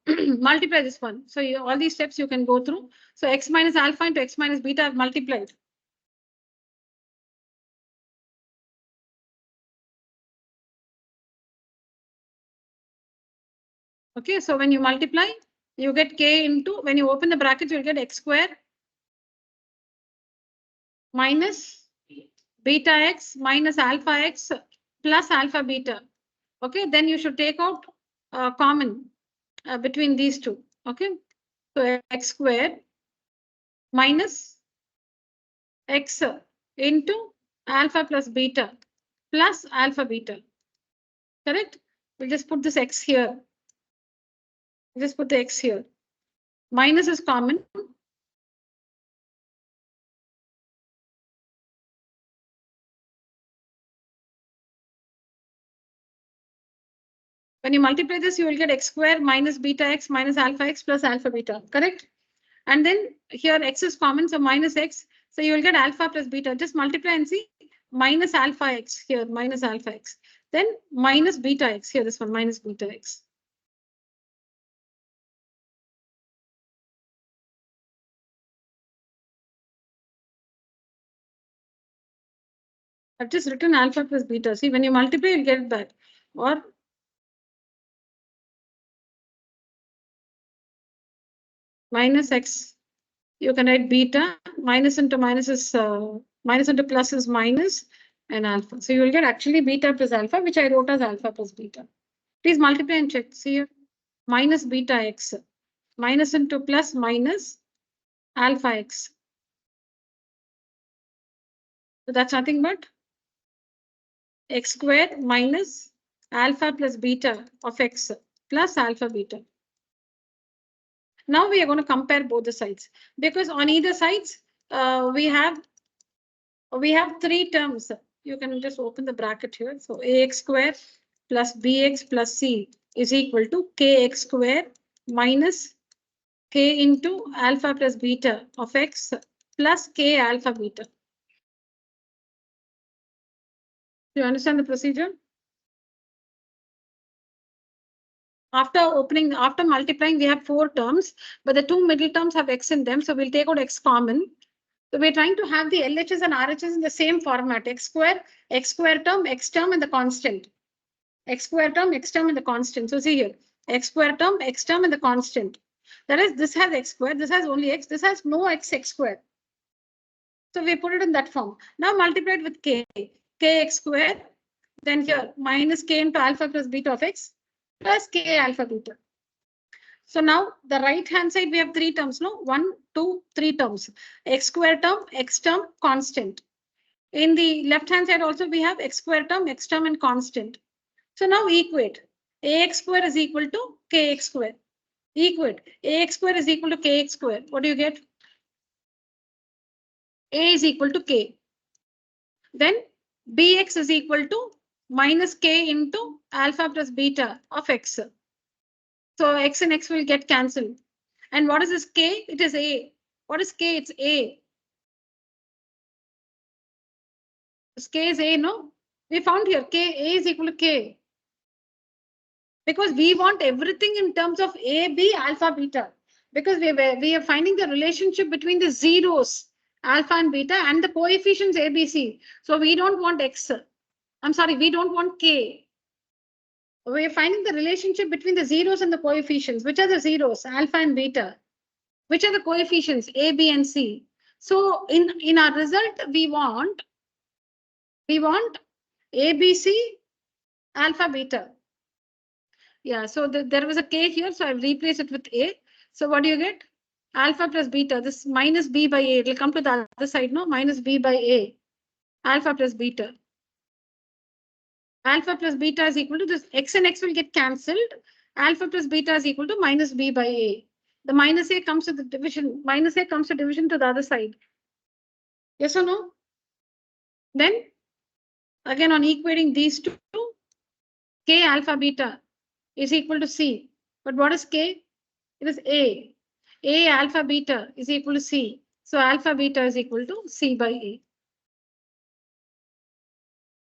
S1: multiply this one. So all these steps you can go through. So x minus alpha into x minus beta I've multiplied. Okay, so when you multiply, you get k into, when you open the brackets, you'll get x squared minus beta x minus alpha x plus alpha beta. Okay, then you should take out common between these two. Okay, so x squared minus x into alpha plus beta plus alpha beta. Correct? We'll just put this x here. Just put the x here. Minus is common. When you multiply this, you will get x squared minus beta x minus alpha x plus alpha beta. Correct? And then here x is common, so minus x. So you will get alpha plus beta. Just multiply and see minus alpha x here, minus alpha x. Then minus beta x here, this one minus beta x. I've just written alpha plus beta. See, when you multiply, you'll get it back. Or minus x, you can write beta. Minus into minus is minus into plus is minus and alpha. So you will get actually beta plus alpha, which I wrote as alpha plus beta. Please multiply and check. See here, minus beta x, minus into plus minus alpha x. So that's nothing but x squared minus alpha plus beta of x plus alpha beta. Now we are going to compare both the sides because on either sides we have three terms. You can just open the bracket here. So ax squared plus bx plus c is equal to kx squared minus k into alpha plus beta of x plus k alpha beta. Do you understand the procedure? After multiplying, we have four terms, but the two middle terms have x in them. So we'll take out x common. So we're trying to have the LHS and RHS in the same format, x square term, x term, and the constant. X square term, x term, and the constant. So see here, x square term, x term, and the constant. That is, this has x squared, this has only x, this has no x squared. So we put it in that form. Now multiplied with k, kx squared, then here minus k into alpha plus beta of x plus k alpha beta. So now the right hand side we have three terms, no? 1, 2, 3 terms. X square term, x term, constant. In the left hand side also we have x square term, x term, and constant. So now equate. Ax square is equal to kx square. Equate. Ax square is equal to kx square. What do you get? A is equal to k. Then bx is equal to minus k into alpha plus beta of x. So x and x will get cancelled. And what is this k? It is a. What is k? It's a. This k is a, no? We found here k, a is equal to k. Because we want everything in terms of a, b, alpha, beta. Because we are finding the relationship between the zeros, alpha and beta, and the coefficients a, b, c. So we don't want x. I'm sorry, we don't want k. We are finding the relationship between the zeros and the coefficients. Which are the zeros, alpha and beta? Which are the coefficients, a, b, and c? So in our result, we want a, b, c, alpha, beta. Yeah, so there was a k here, so I've replaced it with a. So what do you get? Alpha plus beta, this minus b by a. It will come to the other side, no? Minus b by a. Alpha plus beta. Alpha plus beta is equal to this. X and x will get cancelled. Alpha plus beta is equal to minus b by a. The minus a comes to the division. Minus a comes to division to the other side. Yes or no? Then, again on equating these two, k alpha beta is equal to c. But what is k? It is a. A alpha beta is equal to c. So alpha beta is equal to c by a.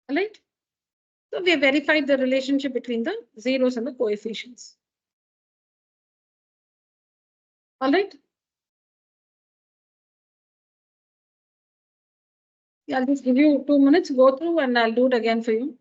S1: All right. So we have verified the relationship between the zeros and the coefficients. All right. Yeah, I'll just give you 2 minutes, go through, and I'll do it again for you.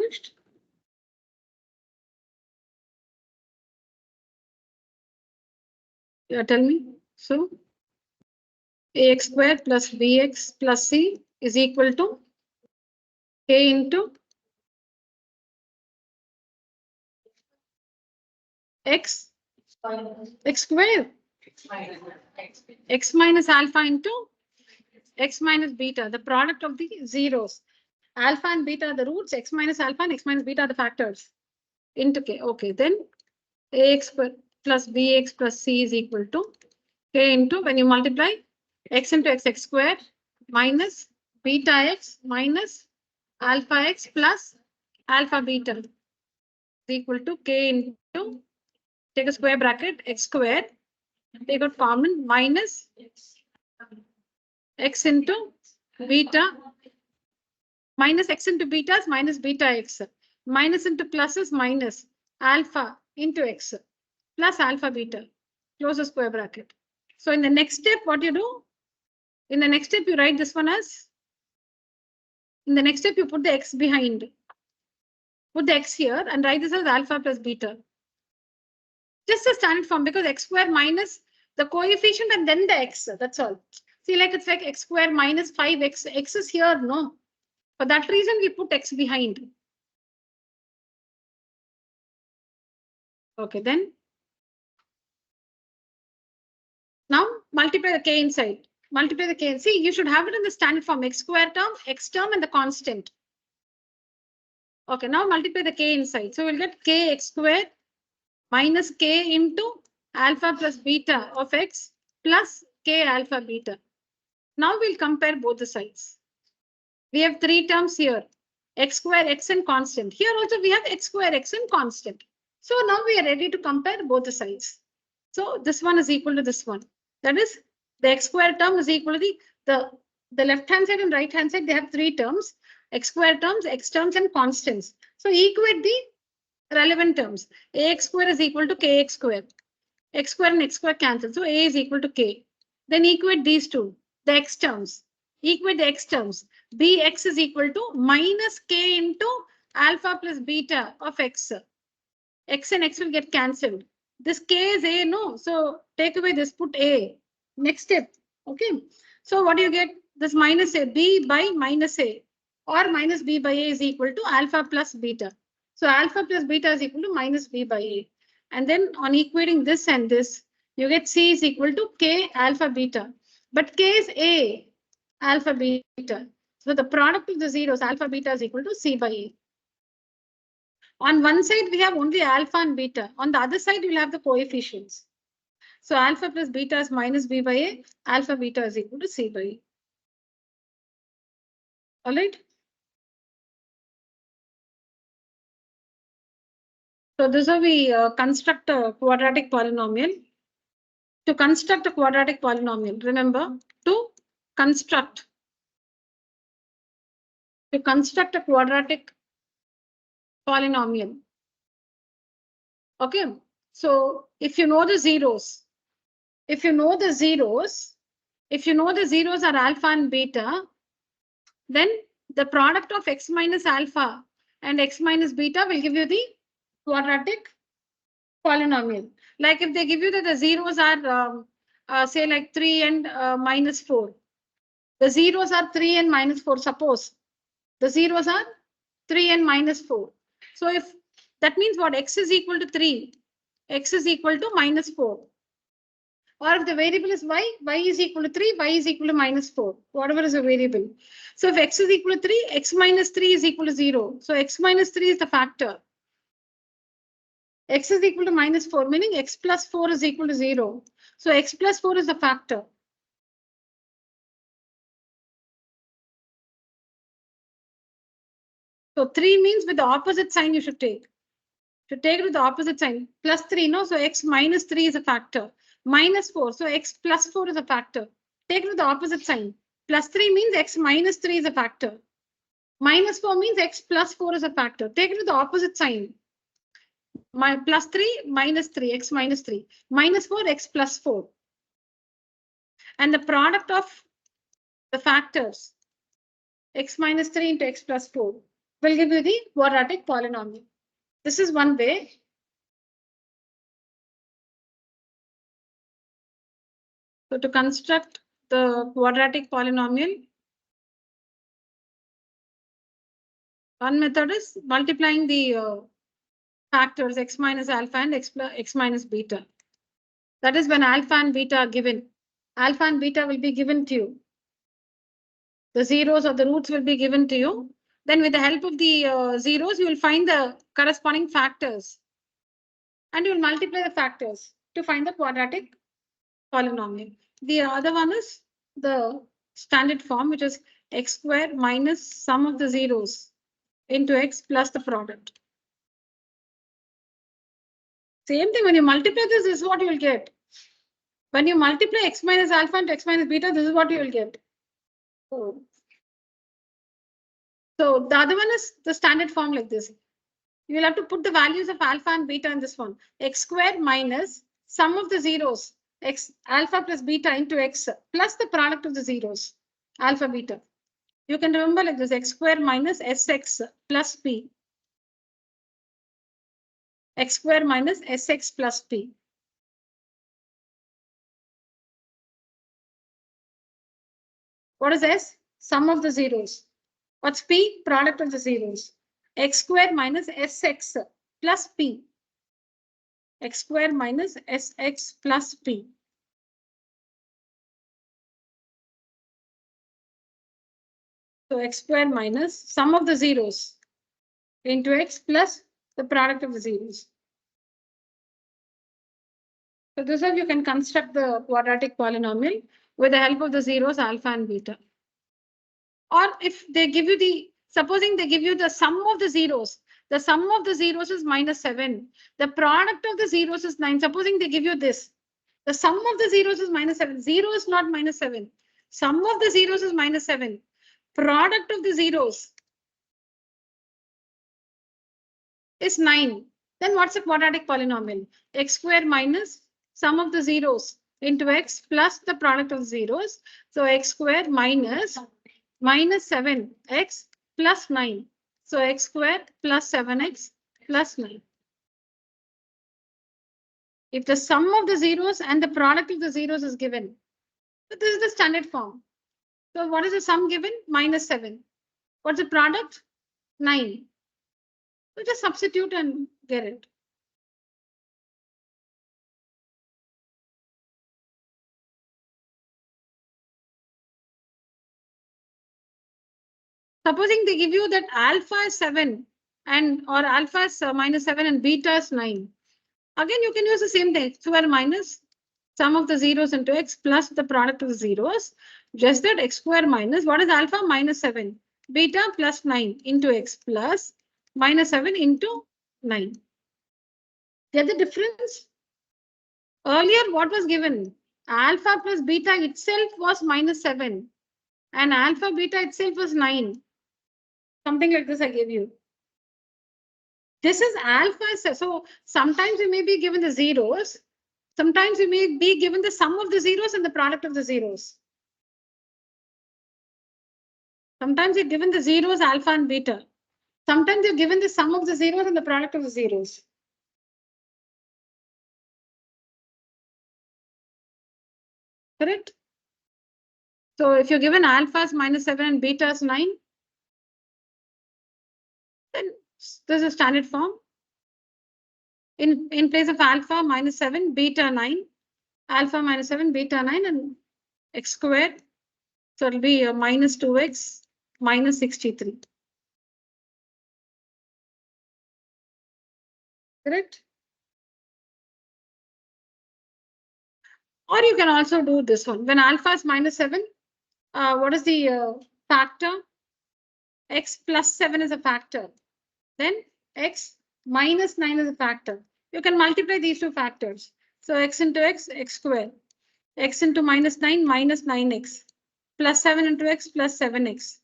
S1: finished? Yeah, tell me. So ax squared plus bx plus c is equal to k into x squared, x minus alpha into x minus beta, the product of the zeros. Alpha and beta are the roots, x minus alpha and x minus beta are the factors into k. Okay, then ax squared plus bx plus c is equal to k into, when you multiply x into x squared minus beta x minus alpha x plus alpha beta is equal to k into, take a square bracket, x squared, take out common, minus x into beta, minus x into beta is minus beta x, minus into plus is minus alpha into x plus alpha beta, close the square bracket. So in the next step, what you do? In the next step, you write this one as, in the next step, you put the x behind. Put the x here and write this as alpha plus beta. Just a standard form, because x square minus the coefficient and then the x. That's all. See, like it's like x square minus 5x. X is here, no? For that reason, we put x behind. Okay, then. Now multiply the k inside. Multiply the k. See, you should have it in the standard form, x square term, x term, and the constant. Okay, now multiply the k inside. So we'll get k x squared minus k into alpha plus beta of x plus k alpha beta. Now we'll compare both the sides. We have three terms here, x square, x and constant. Here also we have x square, x and constant. So now we are ready to compare both the sides. So this one is equal to this one. That is, the x square term is equal to the left hand side and right hand side, they have three terms, x square terms, x terms and constants. So equate the relevant terms. Ax square is equal to kx square. X square and x square cancel. So a is equal to k. Then equate these two, the x terms. Equate the x terms. Bx is equal to minus k into alpha plus beta of x. X and x will get cancelled. This k is a, no? So take away this, put a. Next step. Okay. So what do you get? This minus a, b by minus a, or minus b by a is equal to alpha plus beta. So alpha plus beta is equal to minus b by a. And then on equating this and this, you get c is equal to k alpha beta. But k is a alpha beta. So the product of the zeros, alpha beta is equal to c by a. On one side, we have only alpha and beta. On the other side, we'll have the coefficients. So alpha plus beta is minus b by a. Alpha beta is equal to c by a. All right. So this is how we construct a quadratic polynomial. To construct a quadratic polynomial, remember, to construct a quadratic polynomial. Okay. So if you know the zeros, are alpha and beta, then the product of x minus alpha and x minus beta will give you the quadratic polynomial. Like if they give you that the zeros are say like 3 and minus 4. The zeros are 3 and minus 4. Suppose the zeros are 3 and minus 4. So if that means what, x is equal to 3, x is equal to minus 4. Or if the variable is y is equal to 3, y is equal to minus 4, whatever is a variable. So if x is equal to 3, x minus 3 is equal to 0. So x minus 3 is the factor. X is equal to minus 4, meaning x plus 4 is equal to 0. So x plus 4 is the factor. So 3 means with the opposite sign you should take. To take it with the opposite sign. Plus 3, no? So x minus 3 is a factor. Minus 4, so x plus 4 is a factor. Take it with the opposite sign. Plus 3 means x minus 3 is a factor. Minus 4 means x plus 4 is a factor. Take it with the opposite sign. My plus 3, minus 3, x minus 3. Minus 4, x plus 4. And the product of the factors, x minus 3 into x plus 4. will give you the quadratic polynomial. This is one way. So to construct the quadratic polynomial, one method is multiplying the factors x minus alpha and x minus beta. That is when alpha and beta are given. Alpha and beta will be given to you. The zeros or the roots will be given to you. Then with the help of the zeros, you will find the corresponding factors. And you will multiply the factors to find the quadratic polynomial. The other one is the standard form, which is x squared minus sum of the zeros into x plus the product. Same thing, when you multiply this is what you will get. When you multiply x minus alpha into x minus beta, this is what you will get. So the other one is the standard form like this. You will have to put the values of alpha and beta in this one. X squared minus sum of the zeros, x alpha plus beta into x plus the product of the zeros, alpha beta. You can remember like this, x squared minus sx plus p. X squared minus sx plus p. What is s? Sum of the zeros. What's p? Product of the zeros. X squared minus sx plus p. X squared minus sx plus p. So x squared minus sum of the zeros into x plus the product of the zeros. So this way you can construct the quadratic polynomial with the help of the zeros alpha and beta. Or if they give you the, supposing they give you the sum of the zeros is minus 7. The product of the zeros is 9. Supposing they give you this, the sum of the zeros is minus 7. 0 is not minus 7. Sum of the zeros is minus 7. Product of the zeros is 9. Then what's a quadratic polynomial? X squared minus sum of the zeros into x plus the product of the zeros. So x squared minus 7x plus 9. So x squared plus 7x plus 9. If the sum of the zeros and the product of the zeros is given, so this is the standard form. So what is the sum given? Minus 7. What's the product? 9. So just substitute and get it. Supposing they give you that alpha is 7 and or alpha is minus 7 and beta is 9. Again, you can use the same thing. Square minus sum of the zeros into x plus the product of the zeros. Just that x square minus, what is alpha? Minus 7. Beta plus 9 into x plus minus 7 into 9. Get the difference? Earlier, what was given? Alpha plus beta itself was minus 7 and alpha beta itself was 9. Something like this I gave you. This is alpha. So sometimes you may be given the zeros. Sometimes you may be given the sum of the zeros and the product of the zeros. Sometimes you're given the zeros, alpha and beta. Sometimes you're given the sum of the zeros and the product of the zeros. Correct? So if you're given alpha is minus 7 and beta is 9, then this is standard form. In place of alpha minus 7, beta 9, alpha minus 7, beta 9, and x squared. So it'll be minus 2x minus 63. Correct? Or you can also do this one. When alpha is minus 7, what is the factor? X plus 7 is a factor. Then x minus 9 is a factor. You can multiply these two factors. So x into x, x squared. X into minus 9, minus 9x. Plus 7 into x, plus 7x.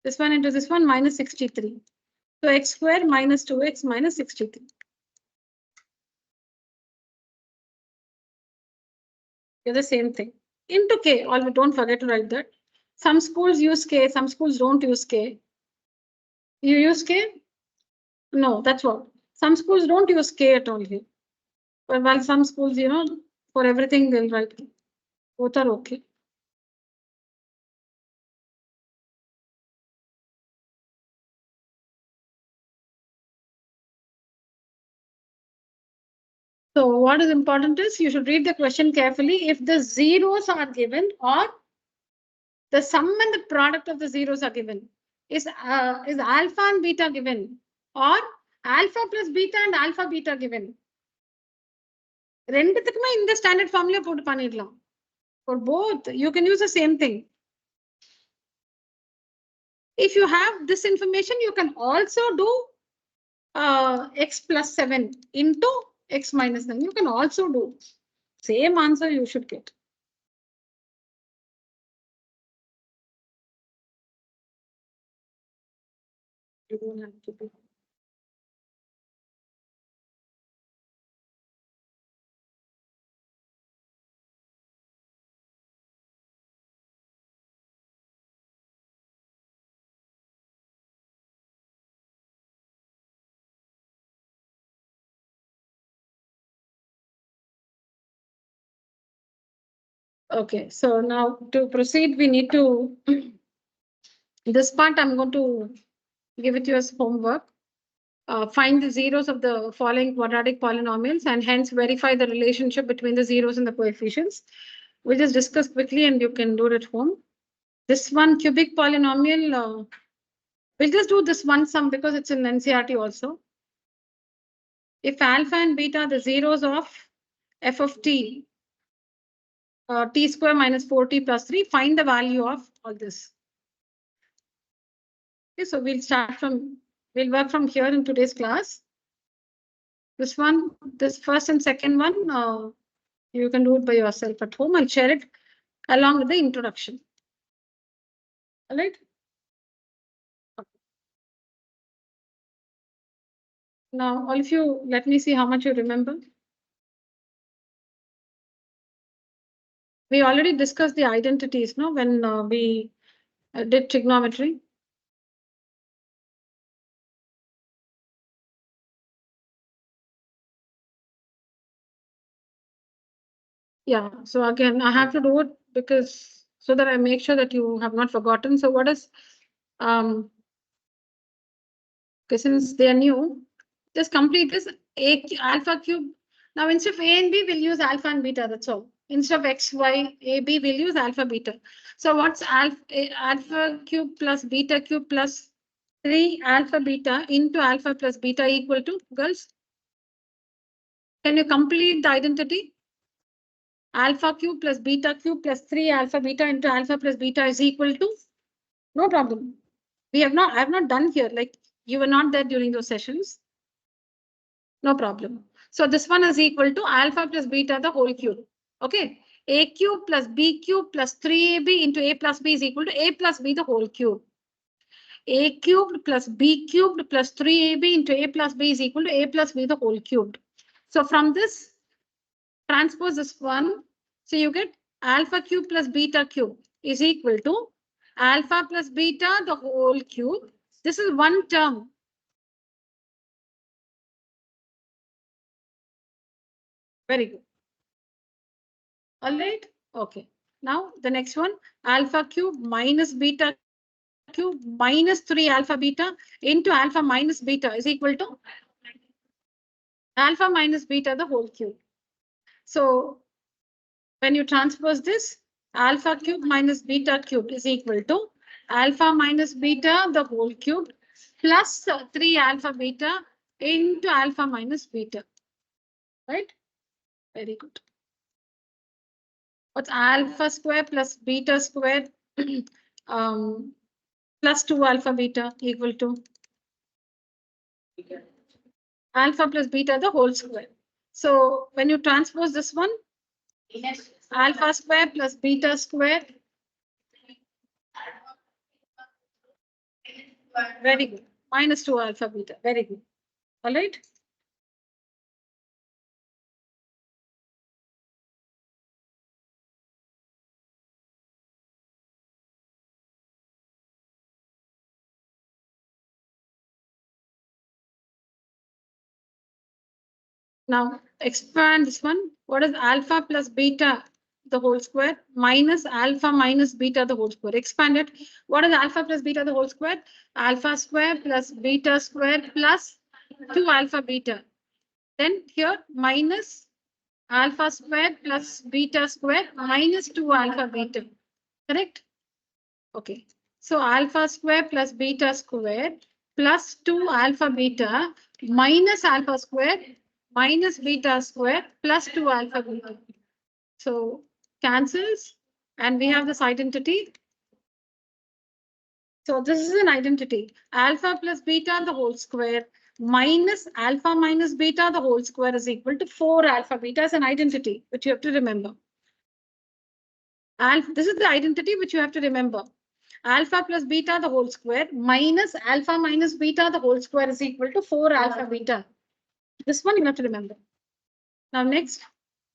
S1: This one into this one, minus 63. So x squared minus 2x minus 63. You're the same thing. Into k, don't forget to write that. Some schools use k, some schools don't use k. You use K? No, that's what. Some schools don't use K at all here. But while some schools, for everything they'll write K. Both are okay. So what is important is you should read the question carefully. If the zeros are given or the sum and the product of the zeros are given, is alpha and beta given or alpha plus beta and alpha beta given? ரெண்டுத்துக்குமே இந்த standard formula போட்டு பண்ணிடலாம். For both, you can use the same thing. If you have this information, you can also do x plus 7 into x minus 9. You can also do. Same answer you should get. You don't have to do. Okay, so now to proceed, we need to, this part I'm going to give it to you as homework. Find the zeros of the following quadratic polynomials and hence verify the relationship between the zeros and the coefficients. We'll just discuss quickly and you can do it at home. This one cubic polynomial, we'll just do this one sum because it's in NCERT also. If alpha and beta are the zeros of f of t, t square minus 4t plus 3, find the value of all this. Okay, so we'll work from here in today's class. This one, this first and second one, you can do it by yourself at home. I'll share it along with the introduction. All right. Now, all of you, let me see how much you remember. We already discussed the identities, no, when we did trigonometry. Yeah, so again, I have to do it because so that I make sure that you have not forgotten. So what is, okay, since they are new, just complete this alpha cube. Now instead of a and b, we'll use alpha and beta, that's all. Instead of x, y, a, b, we'll use alpha, beta. So what's alpha cube plus beta cube plus 3 alpha beta into alpha plus beta equal to, girls? Can you complete the identity? Alpha cube plus beta cube plus 3 alpha beta into alpha plus beta is equal to? No problem. I have not done here, like you were not there during those sessions. No problem. So this one is equal to alpha plus beta the whole cube. Okay. A cube plus B cube plus 3AB into A plus B is equal to A plus B the whole cube. A cubed plus B cubed plus 3AB into A plus B is equal to A plus B the whole cubed. So from this, transpose this one. So you get alpha cube plus beta cube is equal to alpha plus beta the whole cube. This is one term. Very good. All right. Okay. Now the next one, alpha cube minus beta cube minus 3 alpha beta into alpha minus beta is equal to alpha minus beta the whole cube. So when you transpose this, alpha cube minus beta cube is equal to alpha minus beta the whole cube plus 3 alpha beta into alpha minus beta. Right? Very good. What's alpha square plus beta square plus 2 alpha beta equal to alpha plus beta the whole square. So when you transpose this one, alpha square plus beta square. Very good. Minus 2 alpha beta. Very good. All right. Now expand this one. What is alpha plus beta the whole square minus alpha minus beta the whole square? Expand it. What is alpha plus beta the whole square? Alpha square plus beta square plus 2 alpha beta. Then here minus alpha square plus beta square minus 2 alpha beta. Correct? Okay. So alpha square plus beta square plus 2 alpha beta minus alpha square minus beta square plus 2 alpha beta. So cancels and we have this identity. So this is an identity. Alpha plus beta the whole square minus alpha minus beta the whole square is equal to 4 alpha beta is an identity which you have to remember. And this is the identity which you have to remember. Alpha plus beta the whole square minus alpha minus beta the whole square is equal to 4 alpha beta. This one you have to remember. Now next,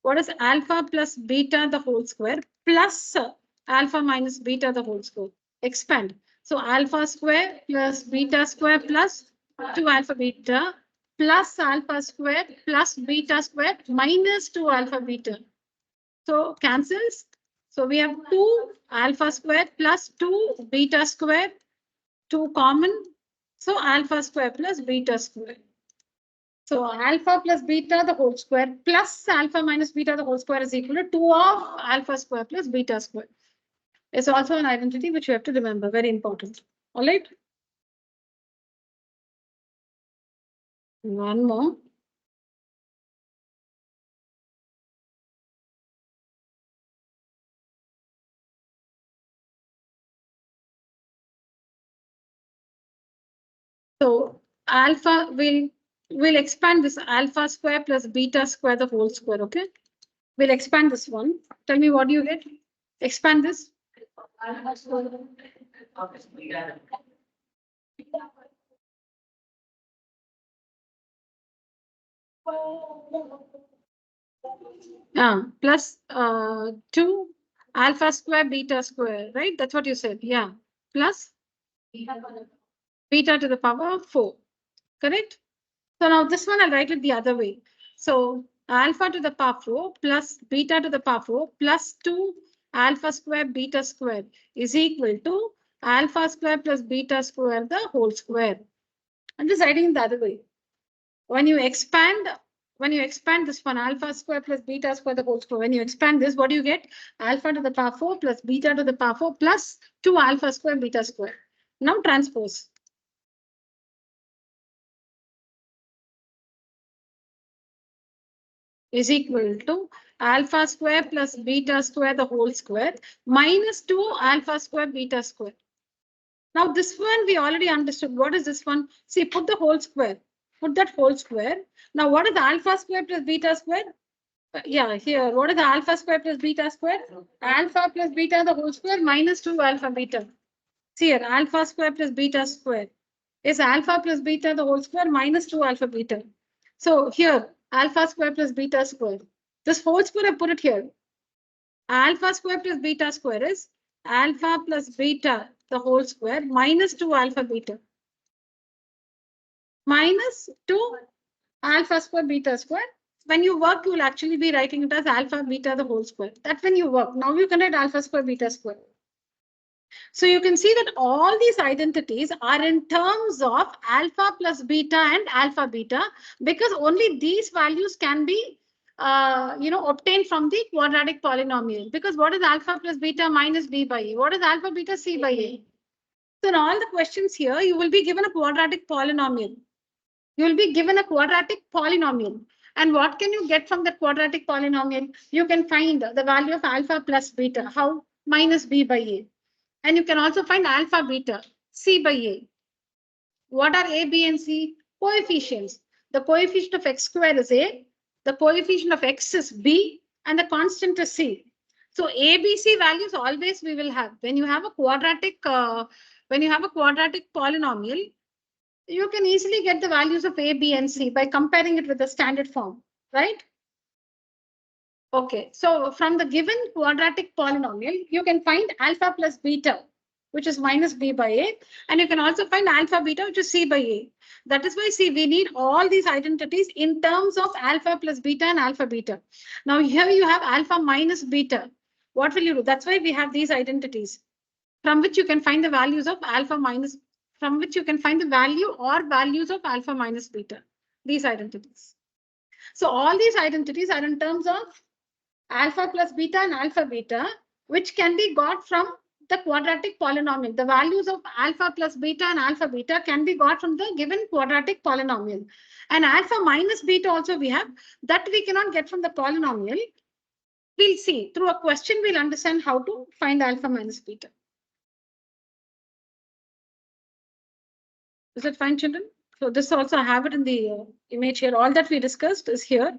S1: what is alpha plus beta the whole square plus alpha minus beta the whole square? Expand. So alpha square plus beta square plus 2 alpha beta plus alpha square plus beta square minus 2 alpha beta. So cancels. So we have 2 alpha square plus 2 beta square, 2 common. So alpha square plus beta square. So alpha plus beta the whole square plus alpha minus beta the whole square is equal to 2 of alpha square plus beta square. It's also an identity which you have to remember. Very important. All right. One more. So alpha will expand this alpha square plus beta square the whole square. Okay. We'll expand this one. Tell me what do you get? Expand this. Plus 2 alpha square beta square, right? That's what you said. Yeah. Plus beta to the power of 4. Correct? So now this one I'll write it the other way. So alpha to the power 4 plus beta to the power 4 plus 2 alpha square beta square is equal to alpha square plus beta square the whole square. I'm just writing it the other way. When you expand this one, alpha square plus beta square the whole square, when you expand this, what do you get? Alpha to the power 4 plus beta to the power 4 plus 2 alpha square beta square. Now transpose. Is equal to alpha square plus beta square the whole square minus 2 alpha square beta square. Now this one we already understood. What is this one? See, put the whole square. Put that whole square. Now what is alpha square plus beta square? Yeah, here. What is the alpha square plus beta square? Alpha plus beta the whole square minus 2 alpha beta. See here, alpha square plus beta square is alpha plus beta the whole square minus 2 alpha beta. So here, alpha square plus beta square. This whole square I put it here. Alpha square plus beta square is alpha plus beta the whole square minus 2 alpha beta. Minus 2 alpha square beta square. When you work, you will actually be writing it as alpha beta the whole square. That's when you work. Now you can write alpha square beta square. So you can see that all these identities are in terms of alpha plus beta and alpha beta, because only these values can be obtained from the quadratic polynomial. Because what is alpha plus beta minus b by a? What is alpha beta c by a? So in all the questions here, you will be given a quadratic polynomial. You will be given a quadratic polynomial. And what can you get from the quadratic polynomial? You can find the value of alpha plus beta. How? Minus b by a. And you can also find alpha beta, c by a. What are a, b, and c? Coefficients. The coefficient of x square is a, the coefficient of x is b, and the constant is c. So a, b, c values always we will have. When you have a quadratic polynomial, you can easily get the values of a, b, and c by comparing it with the standard form, right? Okay, so from the given quadratic polynomial, you can find alpha plus beta. which is minus b by a. And you can also find alpha beta, which is c by a. That is why, see, we need all these identities in terms of alpha plus beta and alpha beta. Now here you have alpha minus beta. What will you do? That's why we have these identities from which you can find the values of alpha minus, from which you can find the value or values of alpha minus beta, these identities. So all these identities are in terms of alpha plus beta and alpha beta, which can be got from the quadratic polynomial. The values of alpha plus beta and alpha beta can be got from the given quadratic polynomial. And alpha minus beta also we have, that we cannot get from the polynomial. We'll see through a question, we'll understand how to find alpha minus beta. Is it fine, children? So this also I have it in the image here. All that we discussed is here.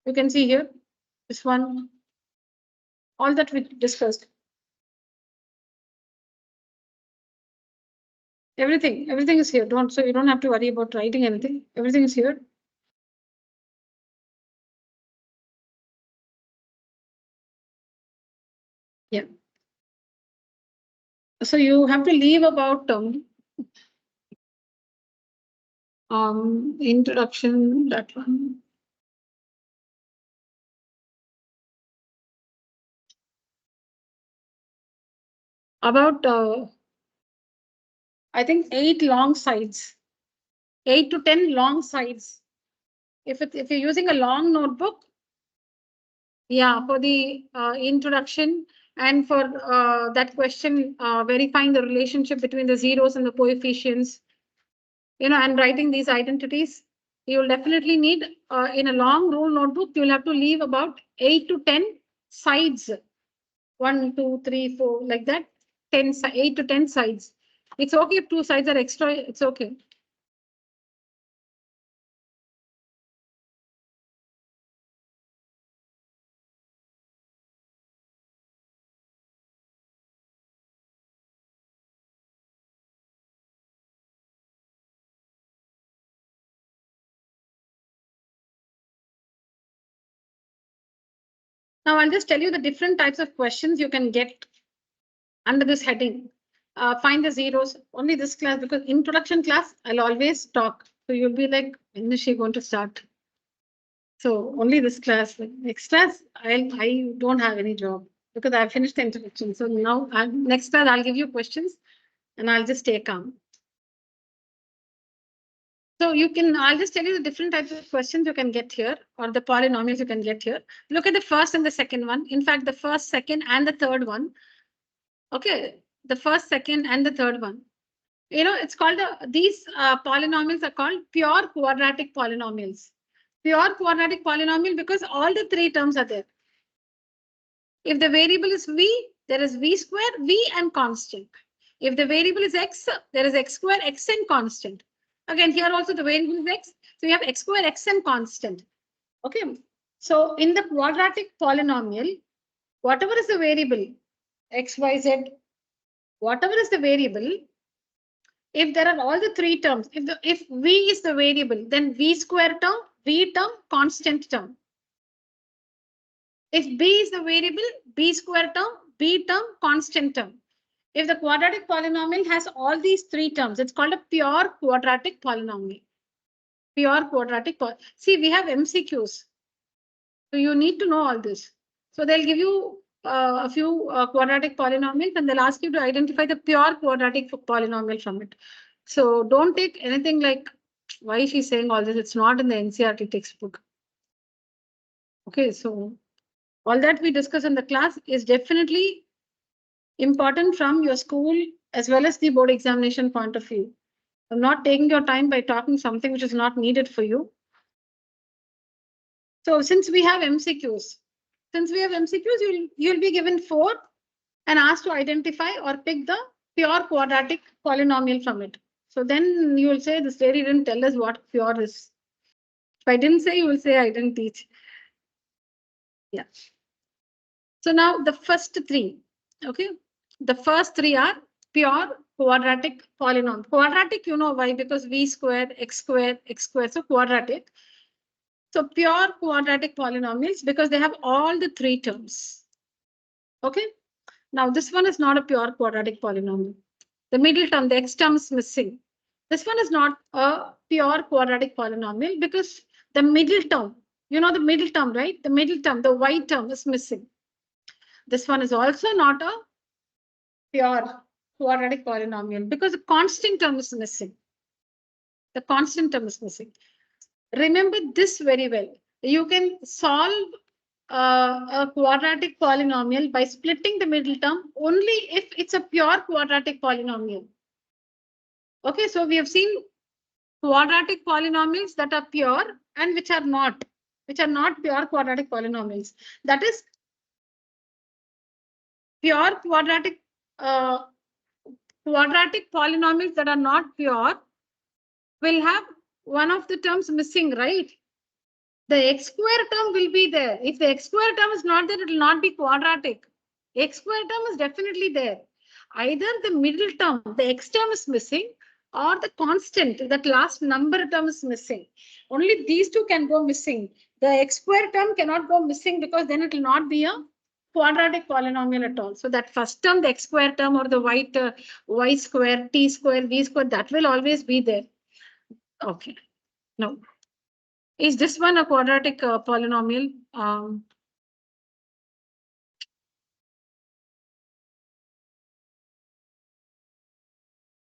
S1: You can see here, this one, all that we discussed. Everything is here. So you don't have to worry about writing anything. Everything is here. Yeah. So you have to leave about introduction, that one. About I think 8 long sides, 8 to 10 long sides. If you're using a long notebook, yeah, for the introduction and for that question, verifying the relationship between the zeros and the coefficients, and writing these identities, you will definitely need in a long rule notebook, you'll have to leave about 8 to 10 sides. 1, 2, 3, 4, like that. 8 to 10 sides. It's okay if 2 sides are extra, it's okay. Now I'll just tell you the different types of questions you can get under this heading. Find the zeros, only this class, because introduction class, I'll always talk. So you'll be like, when is she going to start? So only this class, like next class, I don't have any job because I finished the introduction. So now next class, I'll give you questions and I'll just stay calm. So I'll just tell you the different types of questions you can get here, or the polynomials you can get here. Look at the first and the second one. In fact, the first, second, and the third one. Okay, the first, second, and the third one. It's called, these polynomials are called pure quadratic polynomials. Pure quadratic polynomial because all the 3 terms are there. If the variable is v, there is v square, v and constant. If the variable is x, there is x square, x and constant. Again, here also the variable is x. So you have x square, x and constant. Okay. So in the quadratic polynomial, whatever is the variable, x, y, z, whatever is the variable, if there are all the 3 terms, if v is the variable, then v square term, v term, constant term. If b is the variable, b square term, b term, constant term. If the quadratic polynomial has all these 3 terms, it's called a pure quadratic polynomial. Pure quadratic. See, we have MCQs. So you need to know all this. So they'll give you a few quadratic polynomials and they'll ask you to identify the pure quadratic polynomial from it. So don't take anything like, why is she saying all this? It's not in the NCERT textbook. Okay, so all that we discuss in the class is definitely important from your school as well as the board examination point of view. I'm not taking your time by talking something which is not needed for you. So since we have MCQs, you'll be given 4 and asked to identify or pick the pure quadratic polynomial from it. So then you will say this lady didn't tell us what pure is. If I didn't say, you will say I didn't teach. Yeah. So now the first 3, okay? The first 3 are pure quadratic polynomial. Quadratic, you know why? Because v squared, x squared, x squared, so quadratic. So pure quadratic polynomials because they have all the 3 terms. Okay. Now this one is not a pure quadratic polynomial. The middle term, the x term is missing. This one is not a pure quadratic polynomial because the middle term, you know the middle term, right? The middle term, the y term is missing. This one is also not a pure quadratic polynomial because the constant term is missing. The constant term is missing. Remember this very well. You can solve a quadratic polynomial by splitting the middle term only if it's a pure quadratic polynomial. Okay, so we have seen quadratic polynomials that are pure and which are not pure quadratic polynomials. That is, pure quadratic polynomials that are not pure will have one of the terms missing, right? The x square term will be there. If the x square term is not there, it will not be quadratic. X square term is definitely there. Either the middle term, the x term is missing, or the constant, that last number term is missing. Only these two can go missing. The x square term cannot go missing because then it will not be a quadratic polynomial at all. So that first term, the x square term or the y square, t square, v square, that will always be there. Okay. No. Is this one a quadratic polynomial?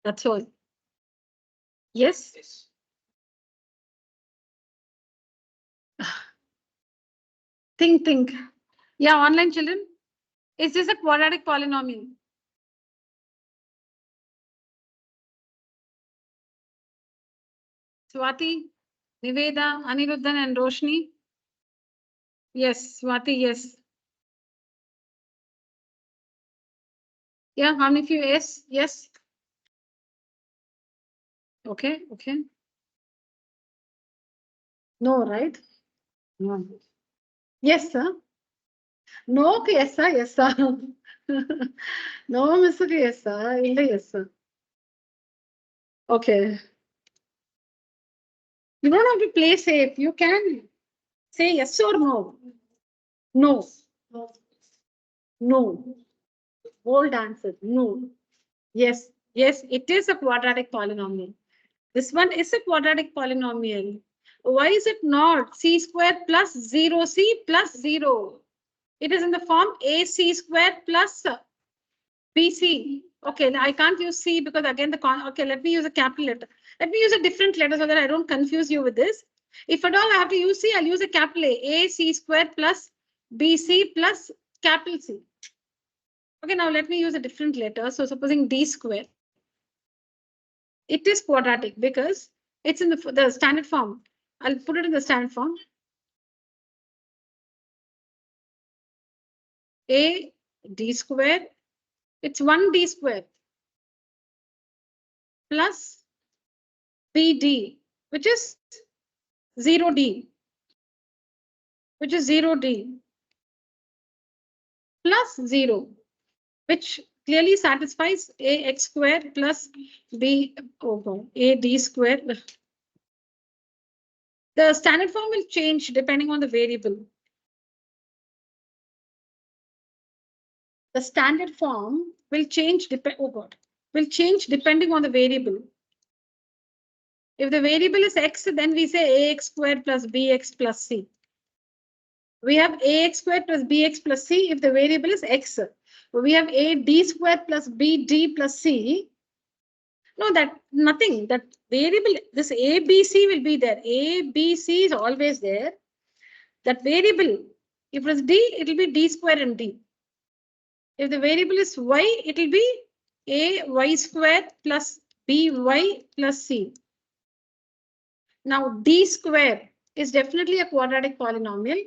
S1: That's all. Yes? Yes. Think. Yeah, online children. Is this a quadratic polynomial? Swati, Niveda, Aniruddhan, and Roshni? Yes, Swati, yes. Yeah, how many of you? Yes, yes. Okay. No, right? No. Yes, sir. No, yes, sir. Yes, sir. No, Mr. Yes, sir. Yes, sir. Okay. You don't have to play safe. You can say yes or no. No. No. Bold answer. No. Yes. Yes, it is a quadratic polynomial. This one is a quadratic polynomial. Why is it not? C squared plus 0c plus 0. It is in the form AC squared plus BC. Okay, I can't use C because again okay, let me use a capital letter. Let me use a different letter so that I don't confuse you with this. If at all I have to use C, I'll use a capital A. AC squared plus BC plus capital C. Okay, now let me use a different letter. So supposing D squared. It is quadratic because it's in the standard form. I'll put it in the standard form. A D squared. It's 1D squared plus BD, which is 0D, which is 0D plus 0, which clearly satisfies AX squared plus AD squared. The standard form will change depending on the variable. The standard form will change will change depending on the variable. If the variable is x, then we say ax squared plus bx plus c. We have ax squared plus bx plus c if the variable is x. We have ad squared plus bd plus c. No, that nothing. That variable, this abc will be there. Abc is always there. That variable, if it is d, it will be d square and d. If the variable is y, it will be a y squared plus by plus c. Now d square is definitely a quadratic polynomial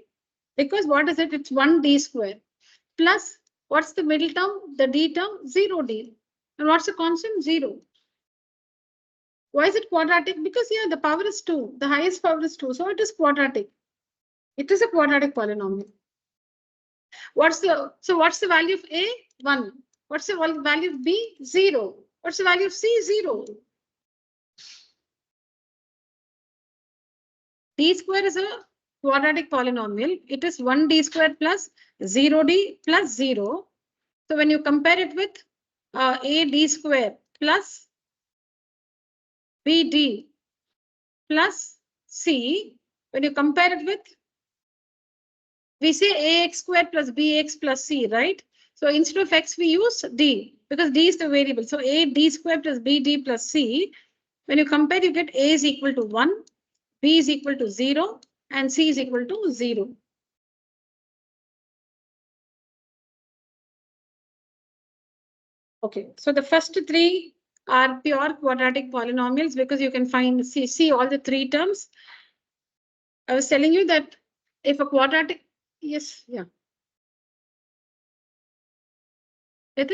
S1: because what is it? It's 1d square plus what's the middle term? The d term 0d. And what's the constant? 0. Why is it quadratic? Because yeah, the power is 2. The highest power is 2. So it is quadratic. It is a quadratic polynomial. What's the value of A? 1. What's the value of B? 0. What's the value of C? 0. D square is a quadratic polynomial. It is 1d squared plus 0d plus 0. So when you compare it with AD square plus BD plus C, when you compare it with, we say AX square plus BX plus C, right? So instead of X, we use D because D is the variable. So AD square plus BD plus C, when you compare, you get A is equal to 1, B is equal to 0, and C is equal to 0. Okay, so the first three are pure quadratic polynomials because you can find, see all the three terms. I was telling you that if a quadratic, yes, yeah. If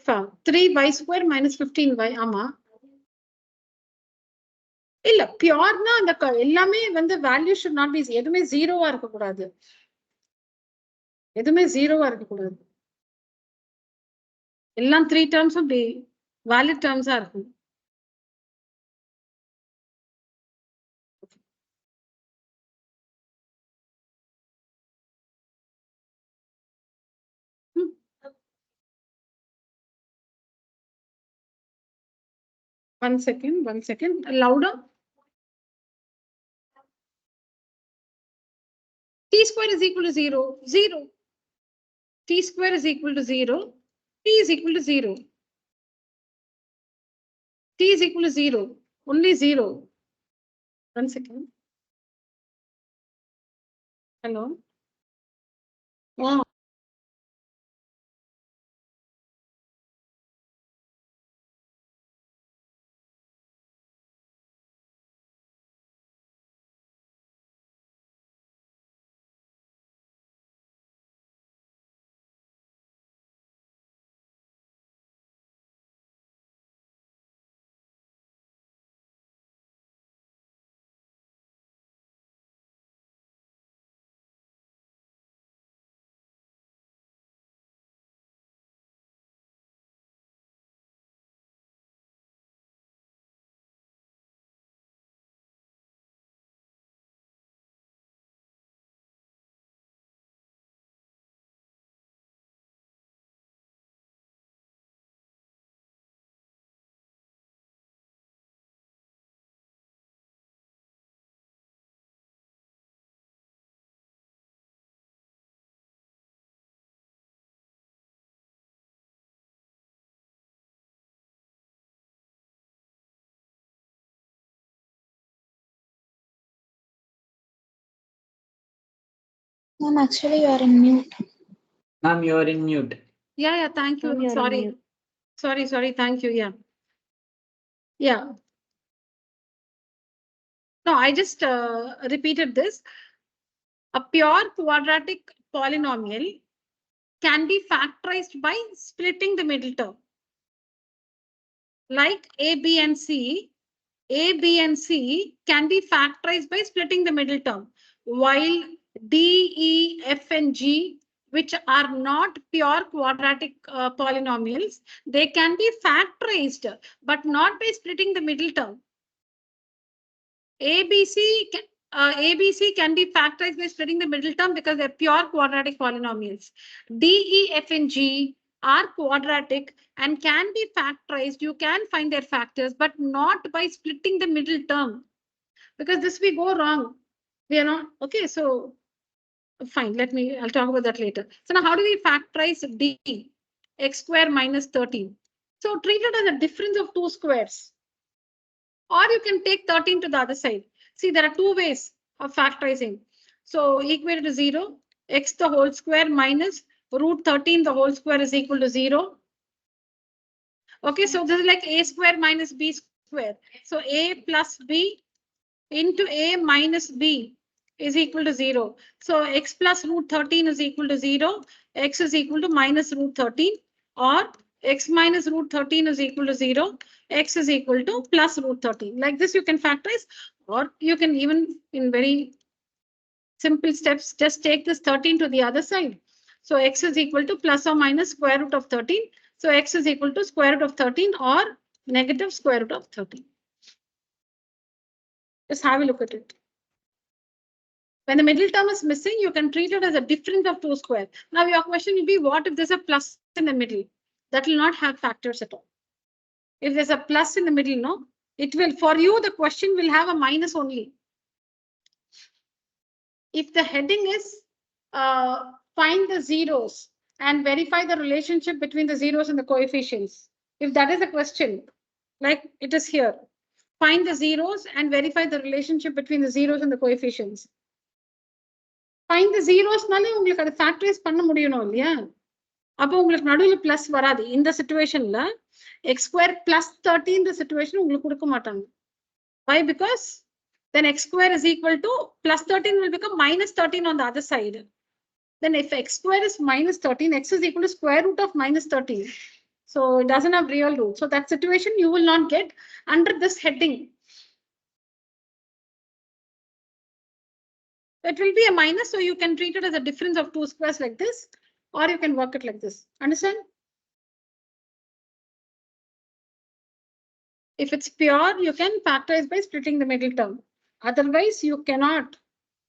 S1: 3y square minus 15y, ஆமா. இல்ல பியூர்னா அந்த எல்லாமே வந்து value should not be, எதுமே ஜீரோவா இருக்க கூடாது. எதுமே ஜீரோவா இருக்க கூடாது. எல்லாம் 3 டேர்ம்ஸும் valid terms-ஆ இருக்கும். One second. Louder. T square is equal to 0. 0. T square is equal to 0. T is equal to 0. T is equal to 0. Only 0. 1 second. Hello. Oh.
S3: Ma'am, actually you are in mute.
S2: Ma'am, you are in mute.
S1: Yeah, thank you. Sorry. Sorry, thank you. Yeah. No, I just repeated this. A pure quadratic polynomial can be factorized by splitting the middle term. Like A, B, and C can be factorized by splitting the middle term, while D, E, F, and G, which are not pure quadratic polynomials, they can be factorized, but not by splitting the middle term. ABC can be factorized by splitting the middle term because they're pure quadratic polynomials. D, E, F, and G are quadratic and can be factorized. You can find their factors, but not by splitting the middle term. Because this we go wrong. We are not, okay, so fine, I'll talk about that later. So now how do we factorize D? X square minus 13. So treat it as a difference of two squares. Or you can take 13 to the other side. See, there are two ways of factorizing. So equated to 0, x the whole square minus root 13 the whole square is equal to 0. Okay, so this is like a square minus b square. So a plus b into a minus b is equal to 0. So x plus root 13 is equal to 0. X is equal to minus root 13, or x minus root 13 is equal to 0. X is equal to plus root 13. Like this you can factorize, or you can even in very simple steps just take this 13 to the other side. So x is equal to plus or minus square root of 13. So x is equal to square root of 13 or negative square root of 13. Just have a look at it. When the middle term is missing, you can treat it as a difference of 2 square. Now your question will be, what if there's a plus in the middle? That will not have factors at all. If there's a plus in the middle, no, it will, for you, the question will have a minus only. If the heading is find the zeros and verify the relationship between the zeros and the coefficients, if that is the question, like it is here, find the zeros and verify the relationship between the zeros and the coefficients. Find the zeros, உங்களுக்கு அது factorize பண்ண முடியணும் இல்லையா? அப்போ உங்களுக்கு நடுவுல plus வராது. இந்த situationல x square plus 30 இந்த situation உங்களுக்கு கொடுக்க மாட்டாங்க. Why? Because then x square is equal to plus 13 will become minus 13 on the other side. Then if x square is minus 13, x is equal to square root of minus 13. So it doesn't have real root. So that situation you will not get under this heading. It will be a minus, so you can treat it as a difference of 2 squares like this, or you can work it like this. Understand? If it's pure, you can factorize by splitting the middle term. Otherwise, you cannot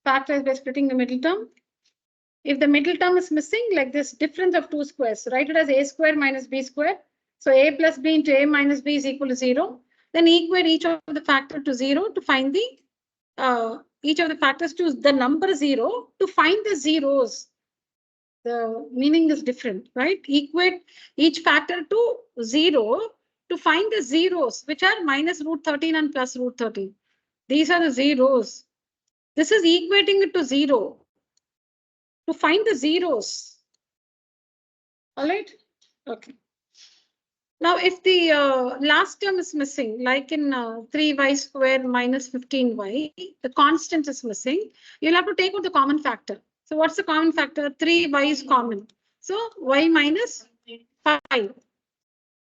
S1: factorize by splitting the middle term. If the middle term is missing, like this difference of 2 squares, write it as a square minus b square. So a plus b into a minus b is equal to 0. Then equate each of the factor to 0 to find the each of the factors to the number 0 to find the zeros. The meaning is different, right? Equate each factor to 0 to find the zeros, which are minus root 13 and plus root 13. These are the zeros. This is equating it to 0 to find the zeros. All right. Okay. Now, if the last term is missing, like in 3y squared minus 15y, the constant is missing, you'll have to take out the common factor. So what's the common factor? 3y is common. So y minus 5.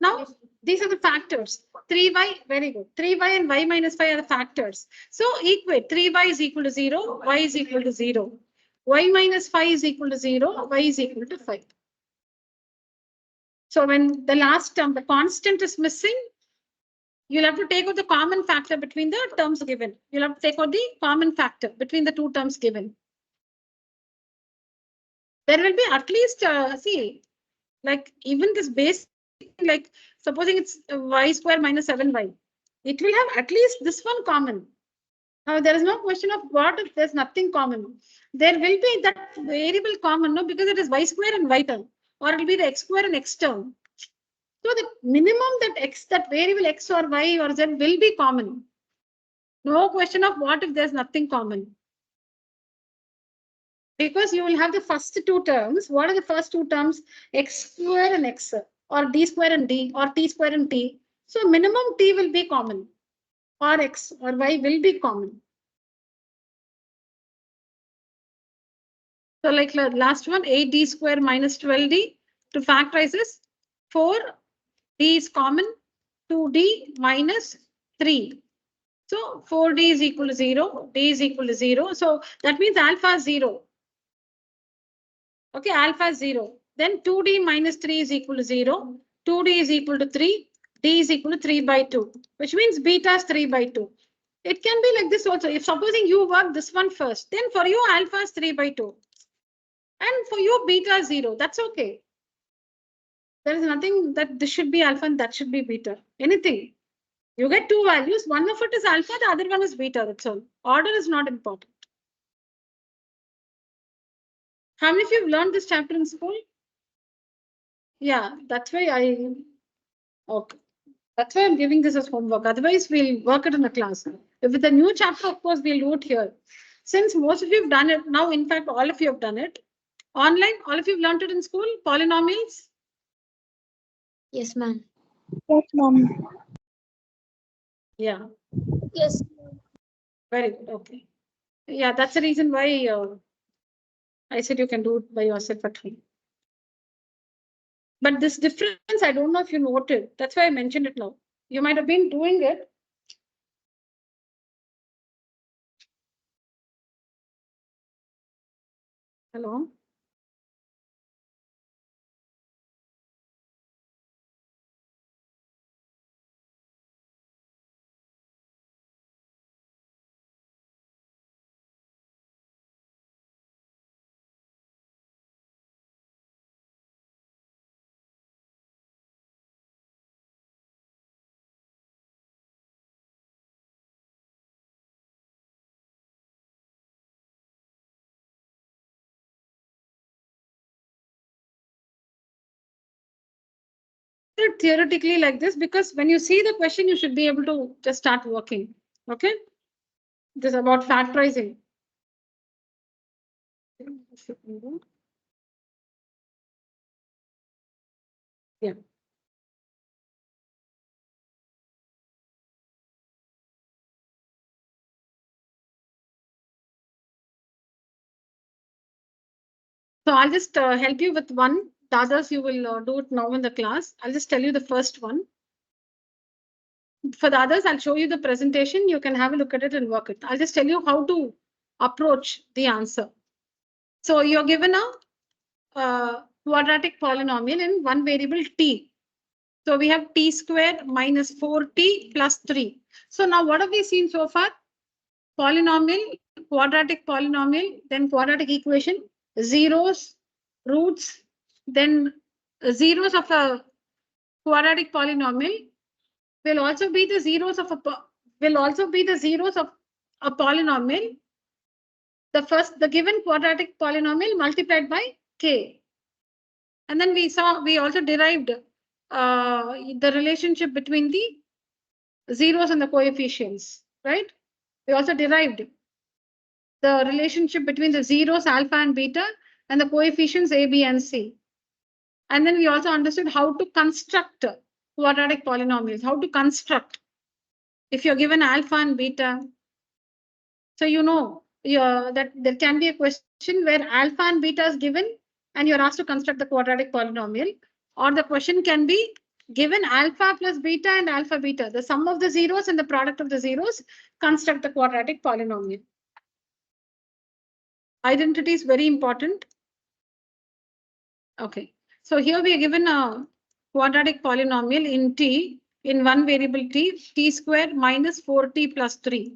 S1: Now, these are the factors. 3y, very good. 3y and y minus 5 are the factors. So equate 3y is equal to 0, y is equal to 0. Y minus 5 is equal to 0, y is equal to 5. So when the last term, the constant is missing, you'll have to take out the common factor between the terms given. You'll have to take out the common factor between the two terms given. There will be at least, see, like even this base, like supposing it's y square minus 7y, it will have at least this one common. Now there is no question of what if there's nothing common. There will be that variable common, no, because it is y square and y term, or it will be the x square and x term. So the minimum that variable x or y or z will be common. No question of what if there's nothing common. Because you will have the first two terms. What are the first two terms? X square and x, or d square and d, or t square and t. So minimum t will be common, or x or y will be common. So like last one, 8d square minus 12d. To factorize this, 4d is common, 2d minus 3. So 4d is equal to 0, d is equal to 0. So that means alpha is 0. Okay, alpha is 0. Then 2d minus 3 is equal to 0. 2d is equal to 3. D is equal to 3 by 2, which means beta is 3 by 2. It can be like this also. If supposing you work this one first, then for you alpha is 3 by 2. And for you beta is 0. That's okay. There is nothing that this should be alpha and that should be beta. Anything. You get two values. One of it is alpha, the other one is beta. That's all. Order is not important. How many of you have learned this chapter in school? Yeah, that's why okay. That's why I'm giving this as homework. Otherwise, we'll work it in the class. If it's a new chapter, of course, we'll do it here. Since most of you have done it now, in fact, all of you have done it. Online, all of you have learned it in school, polynomials.
S3: Yes, ma'am. Yes, ma'am.
S1: Yeah.
S3: Yes.
S1: Very good. Okay. Yeah, that's the reason why I said you can do it by yourself at home. But this difference, I don't know if you noted. That's why I mentioned it now. You might have been doing it. Hello. theoretically like this, because when you see the question, you should be able to just start working. Okay. This is about factorizing. Yeah. So I'll just help you with one. The others you will do it now in the class. I'll just tell you the first one. For the others, I'll show you the presentation. You can have a look at it and work it. I'll just tell you how to approach the answer. So you're given a quadratic polynomial in one variable t. So we have t square minus 4t plus 3. So now what have we seen so far? Polynomial, quadratic polynomial, then quadratic equation, zeros, roots, then zeros of a quadratic polynomial will also be the zeros of a polynomial. The given quadratic polynomial multiplied by k. And then we also derived the relationship between the zeros and the coefficients, right? We also derived the relationship between the zeros alpha and beta and the coefficients a, b, and c. And then we also understood how to construct quadratic polynomials, how to construct. If you're given alpha and beta, so you know that there can be a question where alpha and beta is given and you're asked to construct the quadratic polynomial, or the question can be given alpha plus beta and alpha beta, the sum of the zeros and the product of the zeros, construct the quadratic polynomial. Identity is very important. Okay, so here we are given a quadratic polynomial in t, in one variable t square minus 4t plus 3.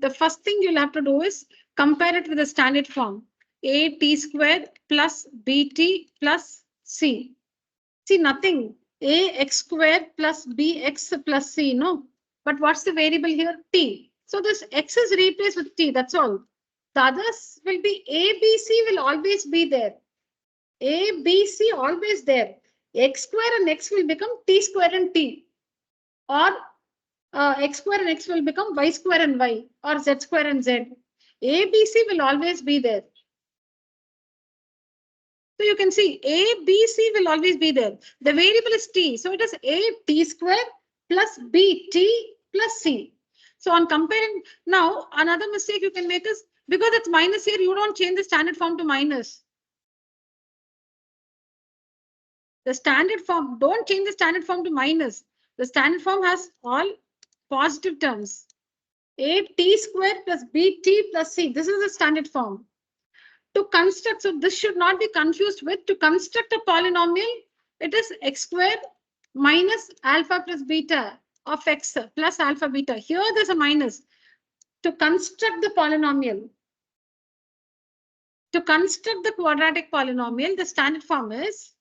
S1: The first thing you'll have to do is compare it with the standard form, a t square plus bt plus c. See, nothing, a x square plus bx plus c, no. But what's the variable here? T. So this x is replaced with t, that's all. The others will be a, b, c will always be there. A, B, C always there. X square and x will become t square and t. Or x square and x will become y square and y. Or z square and z. A, B, C will always be there. So you can see A, B, C will always be there. The variable is t. So it is A t square plus B t plus C. So on comparing, now another mistake you can make is, because it's minus here, you don't change the standard form to minus. The standard form, don't change the standard form to minus. The standard form has all positive terms. A t square plus bt plus c. This is the standard form. To construct, so this should not be confused with, to construct a polynomial, it is x square minus alpha plus beta of x plus alpha beta. Here there's a minus. To construct the polynomial, to construct the quadratic polynomial, the standard form is,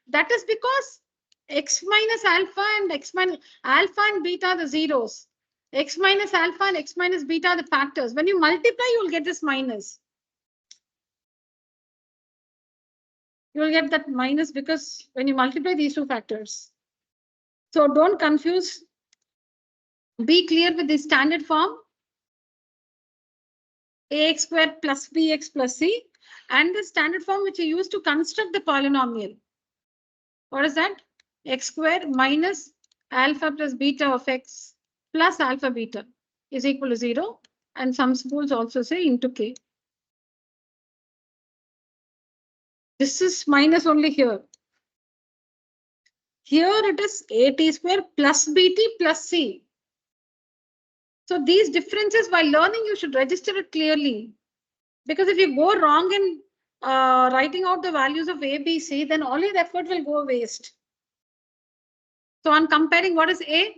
S1: that is because x minus alpha and x minus alpha and beta are the zeros. X minus alpha and x minus beta are the factors. When you multiply, you will get this minus. You will get that minus because when you multiply these two factors. So don't confuse. Be clear with the standard form. Ax squared plus bx plus c and the standard form which you use to construct the polynomial. What is that? X squared minus alpha plus beta of x plus alpha beta is equal to 0. And some schools also say into k. This is minus only here. Here it is at square plus bt plus c. So these differences while learning, you should register it clearly. Because if you go wrong in writing out the values of a, b, c, then all your effort will go waste. So on comparing, what is a?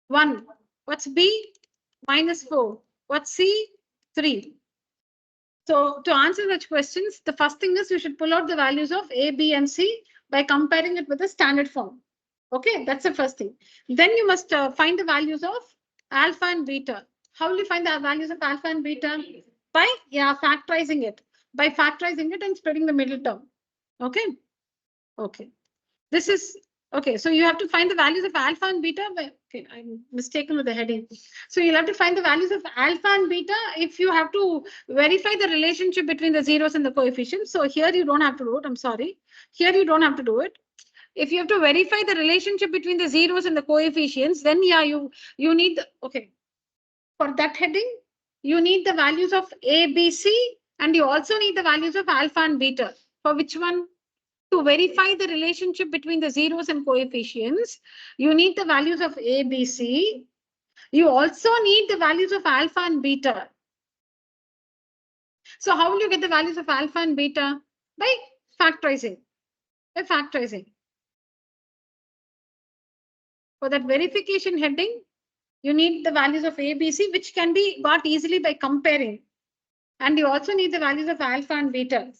S1: 1. What's b? Minus 4. What's c? 3. So to answer such questions, the first thing is you should pull out the values of a, b, and c by comparing it with the standard form. Okay, that's the first thing. Then you must find the values of alpha and beta. How will you find the values of alpha and beta? By factorizing it. By factorizing it and spreading the middle term. Okay. Okay. This is okay. So you have to find the values of alpha and beta. Okay, I'm mistaken with the heading. So you'll have to find the values of alpha and beta if you have to verify the relationship between the zeros and the coefficients. So here you don't have to do it. I'm sorry. Here you don't have to do it. If you have to verify the relationship between the zeros and the coefficients, then yeah, you need the, okay. For that heading, you need the values of A, B, C, and you also need the values of alpha and beta. For which one? To verify the relationship between the zeros and coefficients, you need the values of A, B, C. You also need the values of alpha and beta. So how will you get the values of alpha and beta? By factorizing. By factorizing. For that verification heading, you need the values of A, B, C, which can be got easily by comparing. And you also need the values of alpha and beta,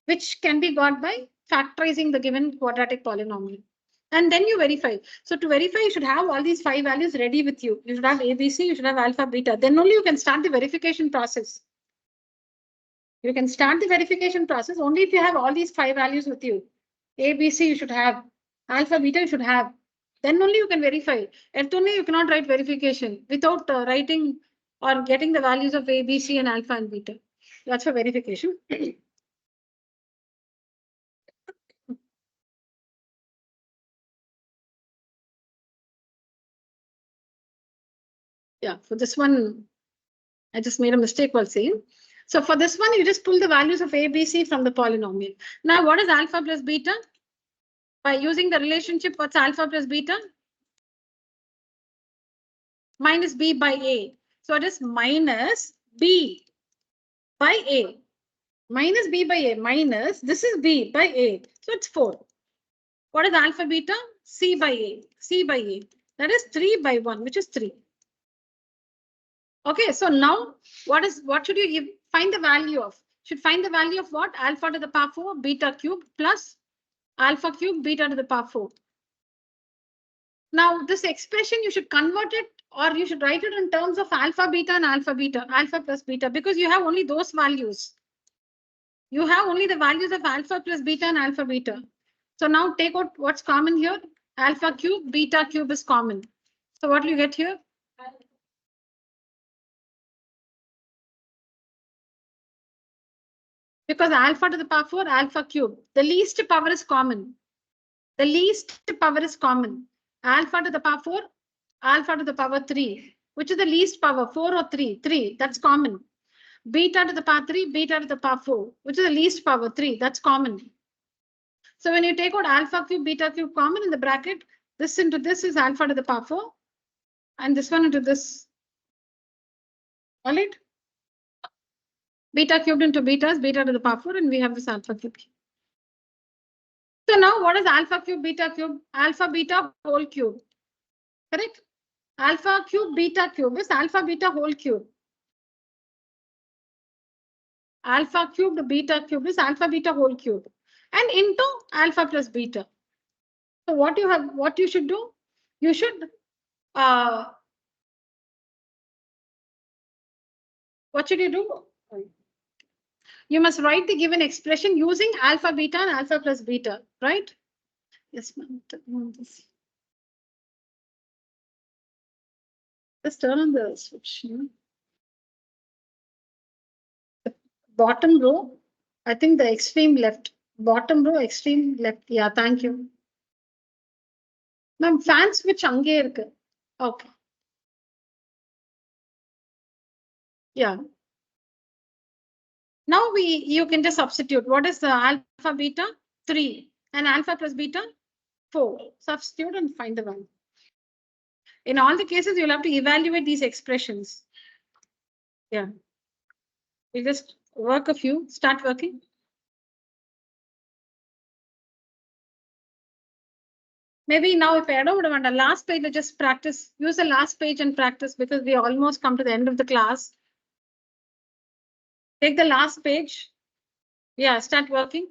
S1: which can be got by factorizing the given quadratic polynomial. And then you verify. So to verify, you should have all these 5 values ready with you. You should have ABC, you should have alpha, beta. Then only you can start the verification process. You can start the verification process only if you have all these 5 values with you. ABC you should have, alpha, beta you should have. Then only you can verify. At only you cannot write verification without writing or getting the values of A, B, C and alpha and beta. That's for verification. Yeah, for this one, I just made a mistake while saying. So for this one, you just pull the values of A, B, C from the polynomial. Now, what is alpha plus beta? By using the relationship, what's alpha plus beta? Minus B by A. So it is minus B by A. Minus B by A minus, this is B by A. So it's 4. What is alpha beta? C by A. C by A. That is 3 by 1, which is 3. Okay, so now what should you give? Find the value of? Should find the value of what? Alpha to the power 4 beta cube plus alpha cube beta to the power 4. Now this expression you should convert it or you should write it in terms of alpha beta and alpha beta, alpha plus beta, because you have only those values. You have only the values of alpha plus beta and alpha beta. So now take out what's common here. Alpha cube, beta cube is common. So what do you get here? Because alpha to the power 4, alpha cube. The least power is common. The least power is common. Alpha to the power 4, alpha to the power 3. Which is the least power, 4 or 3? 3, that's common. Beta to the power 3, beta to the power 4. Which is the least power, 3, that's common. So when you take out alpha cube, beta cube common in the bracket, this into this is alpha to the power 4. And this one into this. All right. Beta cubed into beta is beta to the power 4, and we have this alpha cube. So now what is alpha cube, beta cube? Alpha beta whole cube. Correct? Alpha cube, beta cube is alpha beta whole cube. Alpha cubed, beta cube is alpha beta whole cube. And into alpha plus beta. So what you should do? You should what should you do? You must write the given expression using alpha beta and alpha plus beta, right? Yes, ma'am. Just turn on the switch. The bottom row, I think the extreme left. Bottom row, extreme left. Yeah, thank you. Ma'am, fan switch ange irukku. Okay. Yeah. Now you can just substitute. What is the alpha beta? 3. And alpha plus beta? 4. Substitute and find the value. In all the cases, you'll have to evaluate these expressions. Yeah. You just work a few, start working. Maybe now if I don't want the last page, just practice, use the last page and practice because we almost come to the end of the class. Take the last page. Yeah, start working.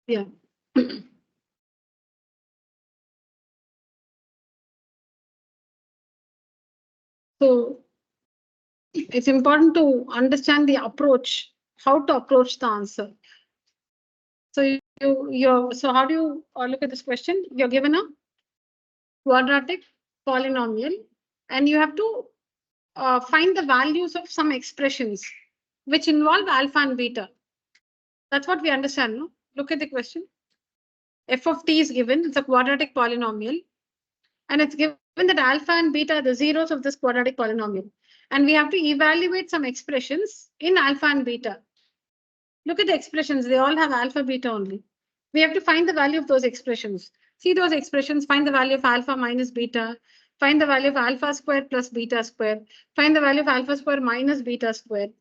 S1: Yeah. So it's important to understand the approach, how to approach the answer. So so how do you look at this question? You're given a quadratic polynomial, and you have to find the values of some expressions which involve alpha and beta. That's what we understand, no? Look at the question. F of t is given, it's a quadratic polynomial, and it's given that alpha and beta are the zeros of this quadratic polynomial. And we have to evaluate some expressions in alpha and beta. Look at the expressions, they all have alpha, beta only. We have to find the value of those expressions. See those expressions, find the value of alpha minus beta, find the value of alpha squared plus beta squared, find the value of alpha squared minus beta squared.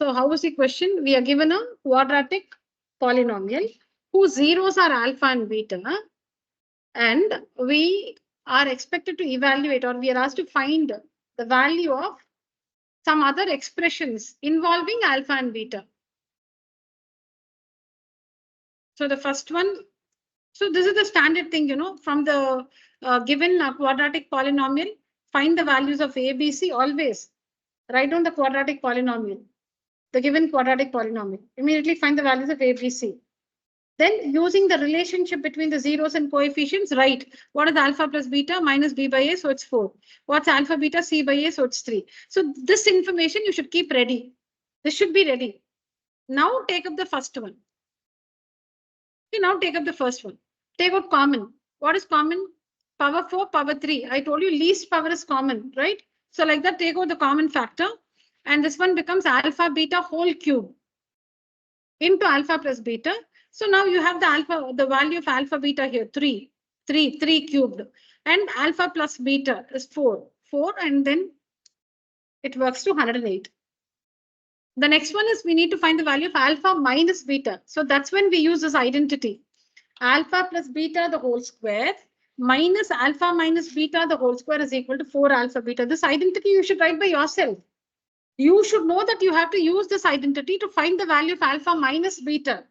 S1: So how was the question? We are given a quadratic polynomial whose zeros are alpha and beta, and we are expected to evaluate, or we are asked to find the value of some other expressions involving alpha and beta. So the first one, so this is the standard thing, you know, from the given quadratic polynomial, find the values of a, b, c, always write down the quadratic polynomial, the given quadratic polynomial. Immediately find the values of a, b, c. Then using the relationship between the zeros and coefficients, write what is alpha plus beta minus b by a, so it's 4. What's alpha beta c by a, so it's 3. So this information you should keep ready. This should be ready. Now take up the first one. Okay, now take up the first one. Take out common. What is common? Power 4, power 3. I told you least power is common, right? So like that, take out the common factor. And this one becomes alpha beta whole cube into alpha plus beta. So now you have the value of alpha beta here, 3 cubed. And alpha plus beta is 4, and then it works to 108. The next one is we need to find the value of alpha minus beta. So that's when we use this identity. Alpha plus beta the whole square minus alpha minus beta the whole square is equal to 4 alpha beta. This identity you should write by yourself. You should know that you have to use this identity to find the value of alpha minus beta.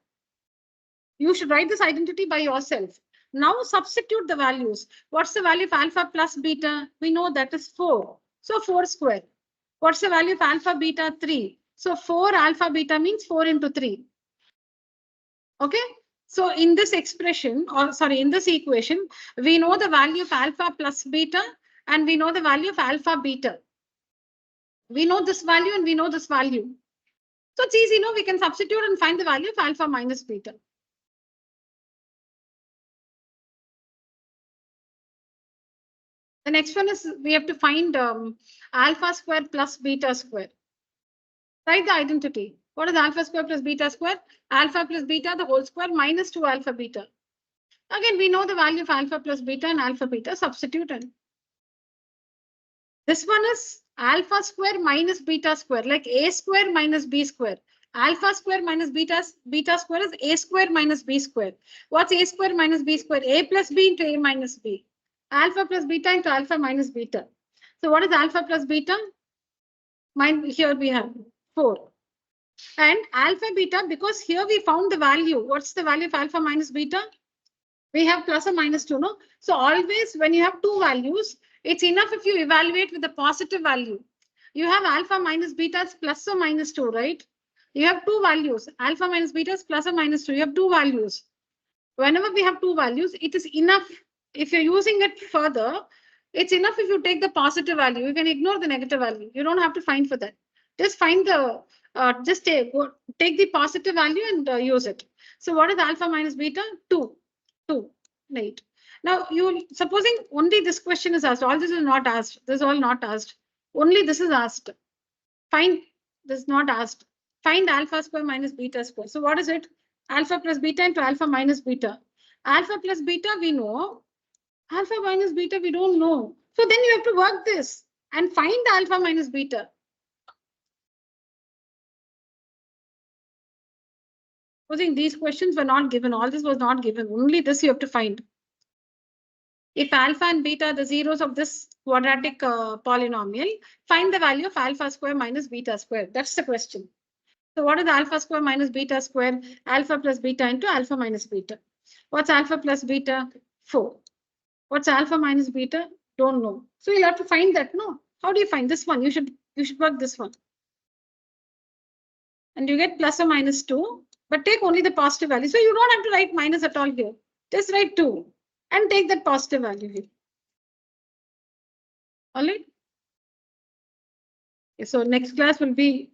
S1: You should write this identity by yourself. Now substitute the values. What's the value of alpha plus beta? We know that is 4. So 4 square. What's the value of alpha beta? 3. So 4 alpha beta means 4 into 3. Okay. So in this expression, or sorry, in this equation, we know the value of alpha plus beta, and we know the value of alpha beta. We know this value and we know this value. So it's easy, no? We can substitute and find the value of alpha minus beta. The next one is we have to find alpha square plus beta square. Write the identity. What is alpha square plus beta square? Alpha plus beta the whole square minus 2 alpha beta. Again, we know the value of alpha plus beta and alpha beta, substitute in. This one is alpha square minus beta square, like a square minus b square. Alpha square minus beta square is a square minus b square. What's a square minus b square? A plus b into a minus b. Alpha plus beta into alpha minus beta. So what is alpha plus beta? Here we have 4. And alpha beta, because here we found the value. What's the value of alpha minus beta? We have plus or minus 2, no? So always when you have two values, it's enough if you evaluate with a positive value. You have alpha minus beta is plus or minus 2, right? You have two values. Alpha minus beta is plus or minus 2. You have two values. Whenever we have two values, it is enough. If you're using it further, it's enough if you take the positive value. You can ignore the negative value. You don't have to find for that. Just find the, take the positive value and use it. So what is alpha minus beta? 2, 8. Now, supposing only this question is asked, all this is not asked. This is all not asked. Only this is asked. Find this is not asked. Find alpha square minus beta square. So what is it? Alpha plus beta into alpha minus beta. Alpha plus beta we know. Alpha minus beta we don't know. So then you have to work this and find the alpha minus beta. Supposing these questions were not given, all this was not given. Only this you have to find. If alpha and beta are the zeros of this quadratic polynomial, find the value of alpha square minus beta square. That's the question. So what is alpha square minus beta square? Alpha plus beta into alpha minus beta. What's alpha plus beta? 4. What's alpha minus beta? Don't know. So you'll have to find that, no? How do you find this one? You should work this one. And you get plus or minus 2, but take only the positive value. So you don't have to write minus at all here. Just write 2 and take that positive value here. All right. So next class will be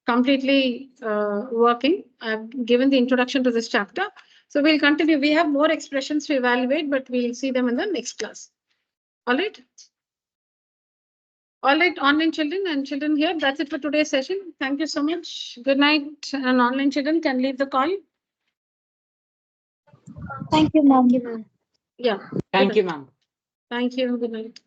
S1: completely working. I've given the introduction to this chapter. So we'll continue. We have more expressions to evaluate, but we'll see them in the next class. All right. All right, online children and children here. That's it for today's session. Thank you so much. Good night. And online children can leave the call.
S3: Thank you, ma'am.
S1: Yeah.
S2: Thank you, ma'am.
S1: Thank you. Good night.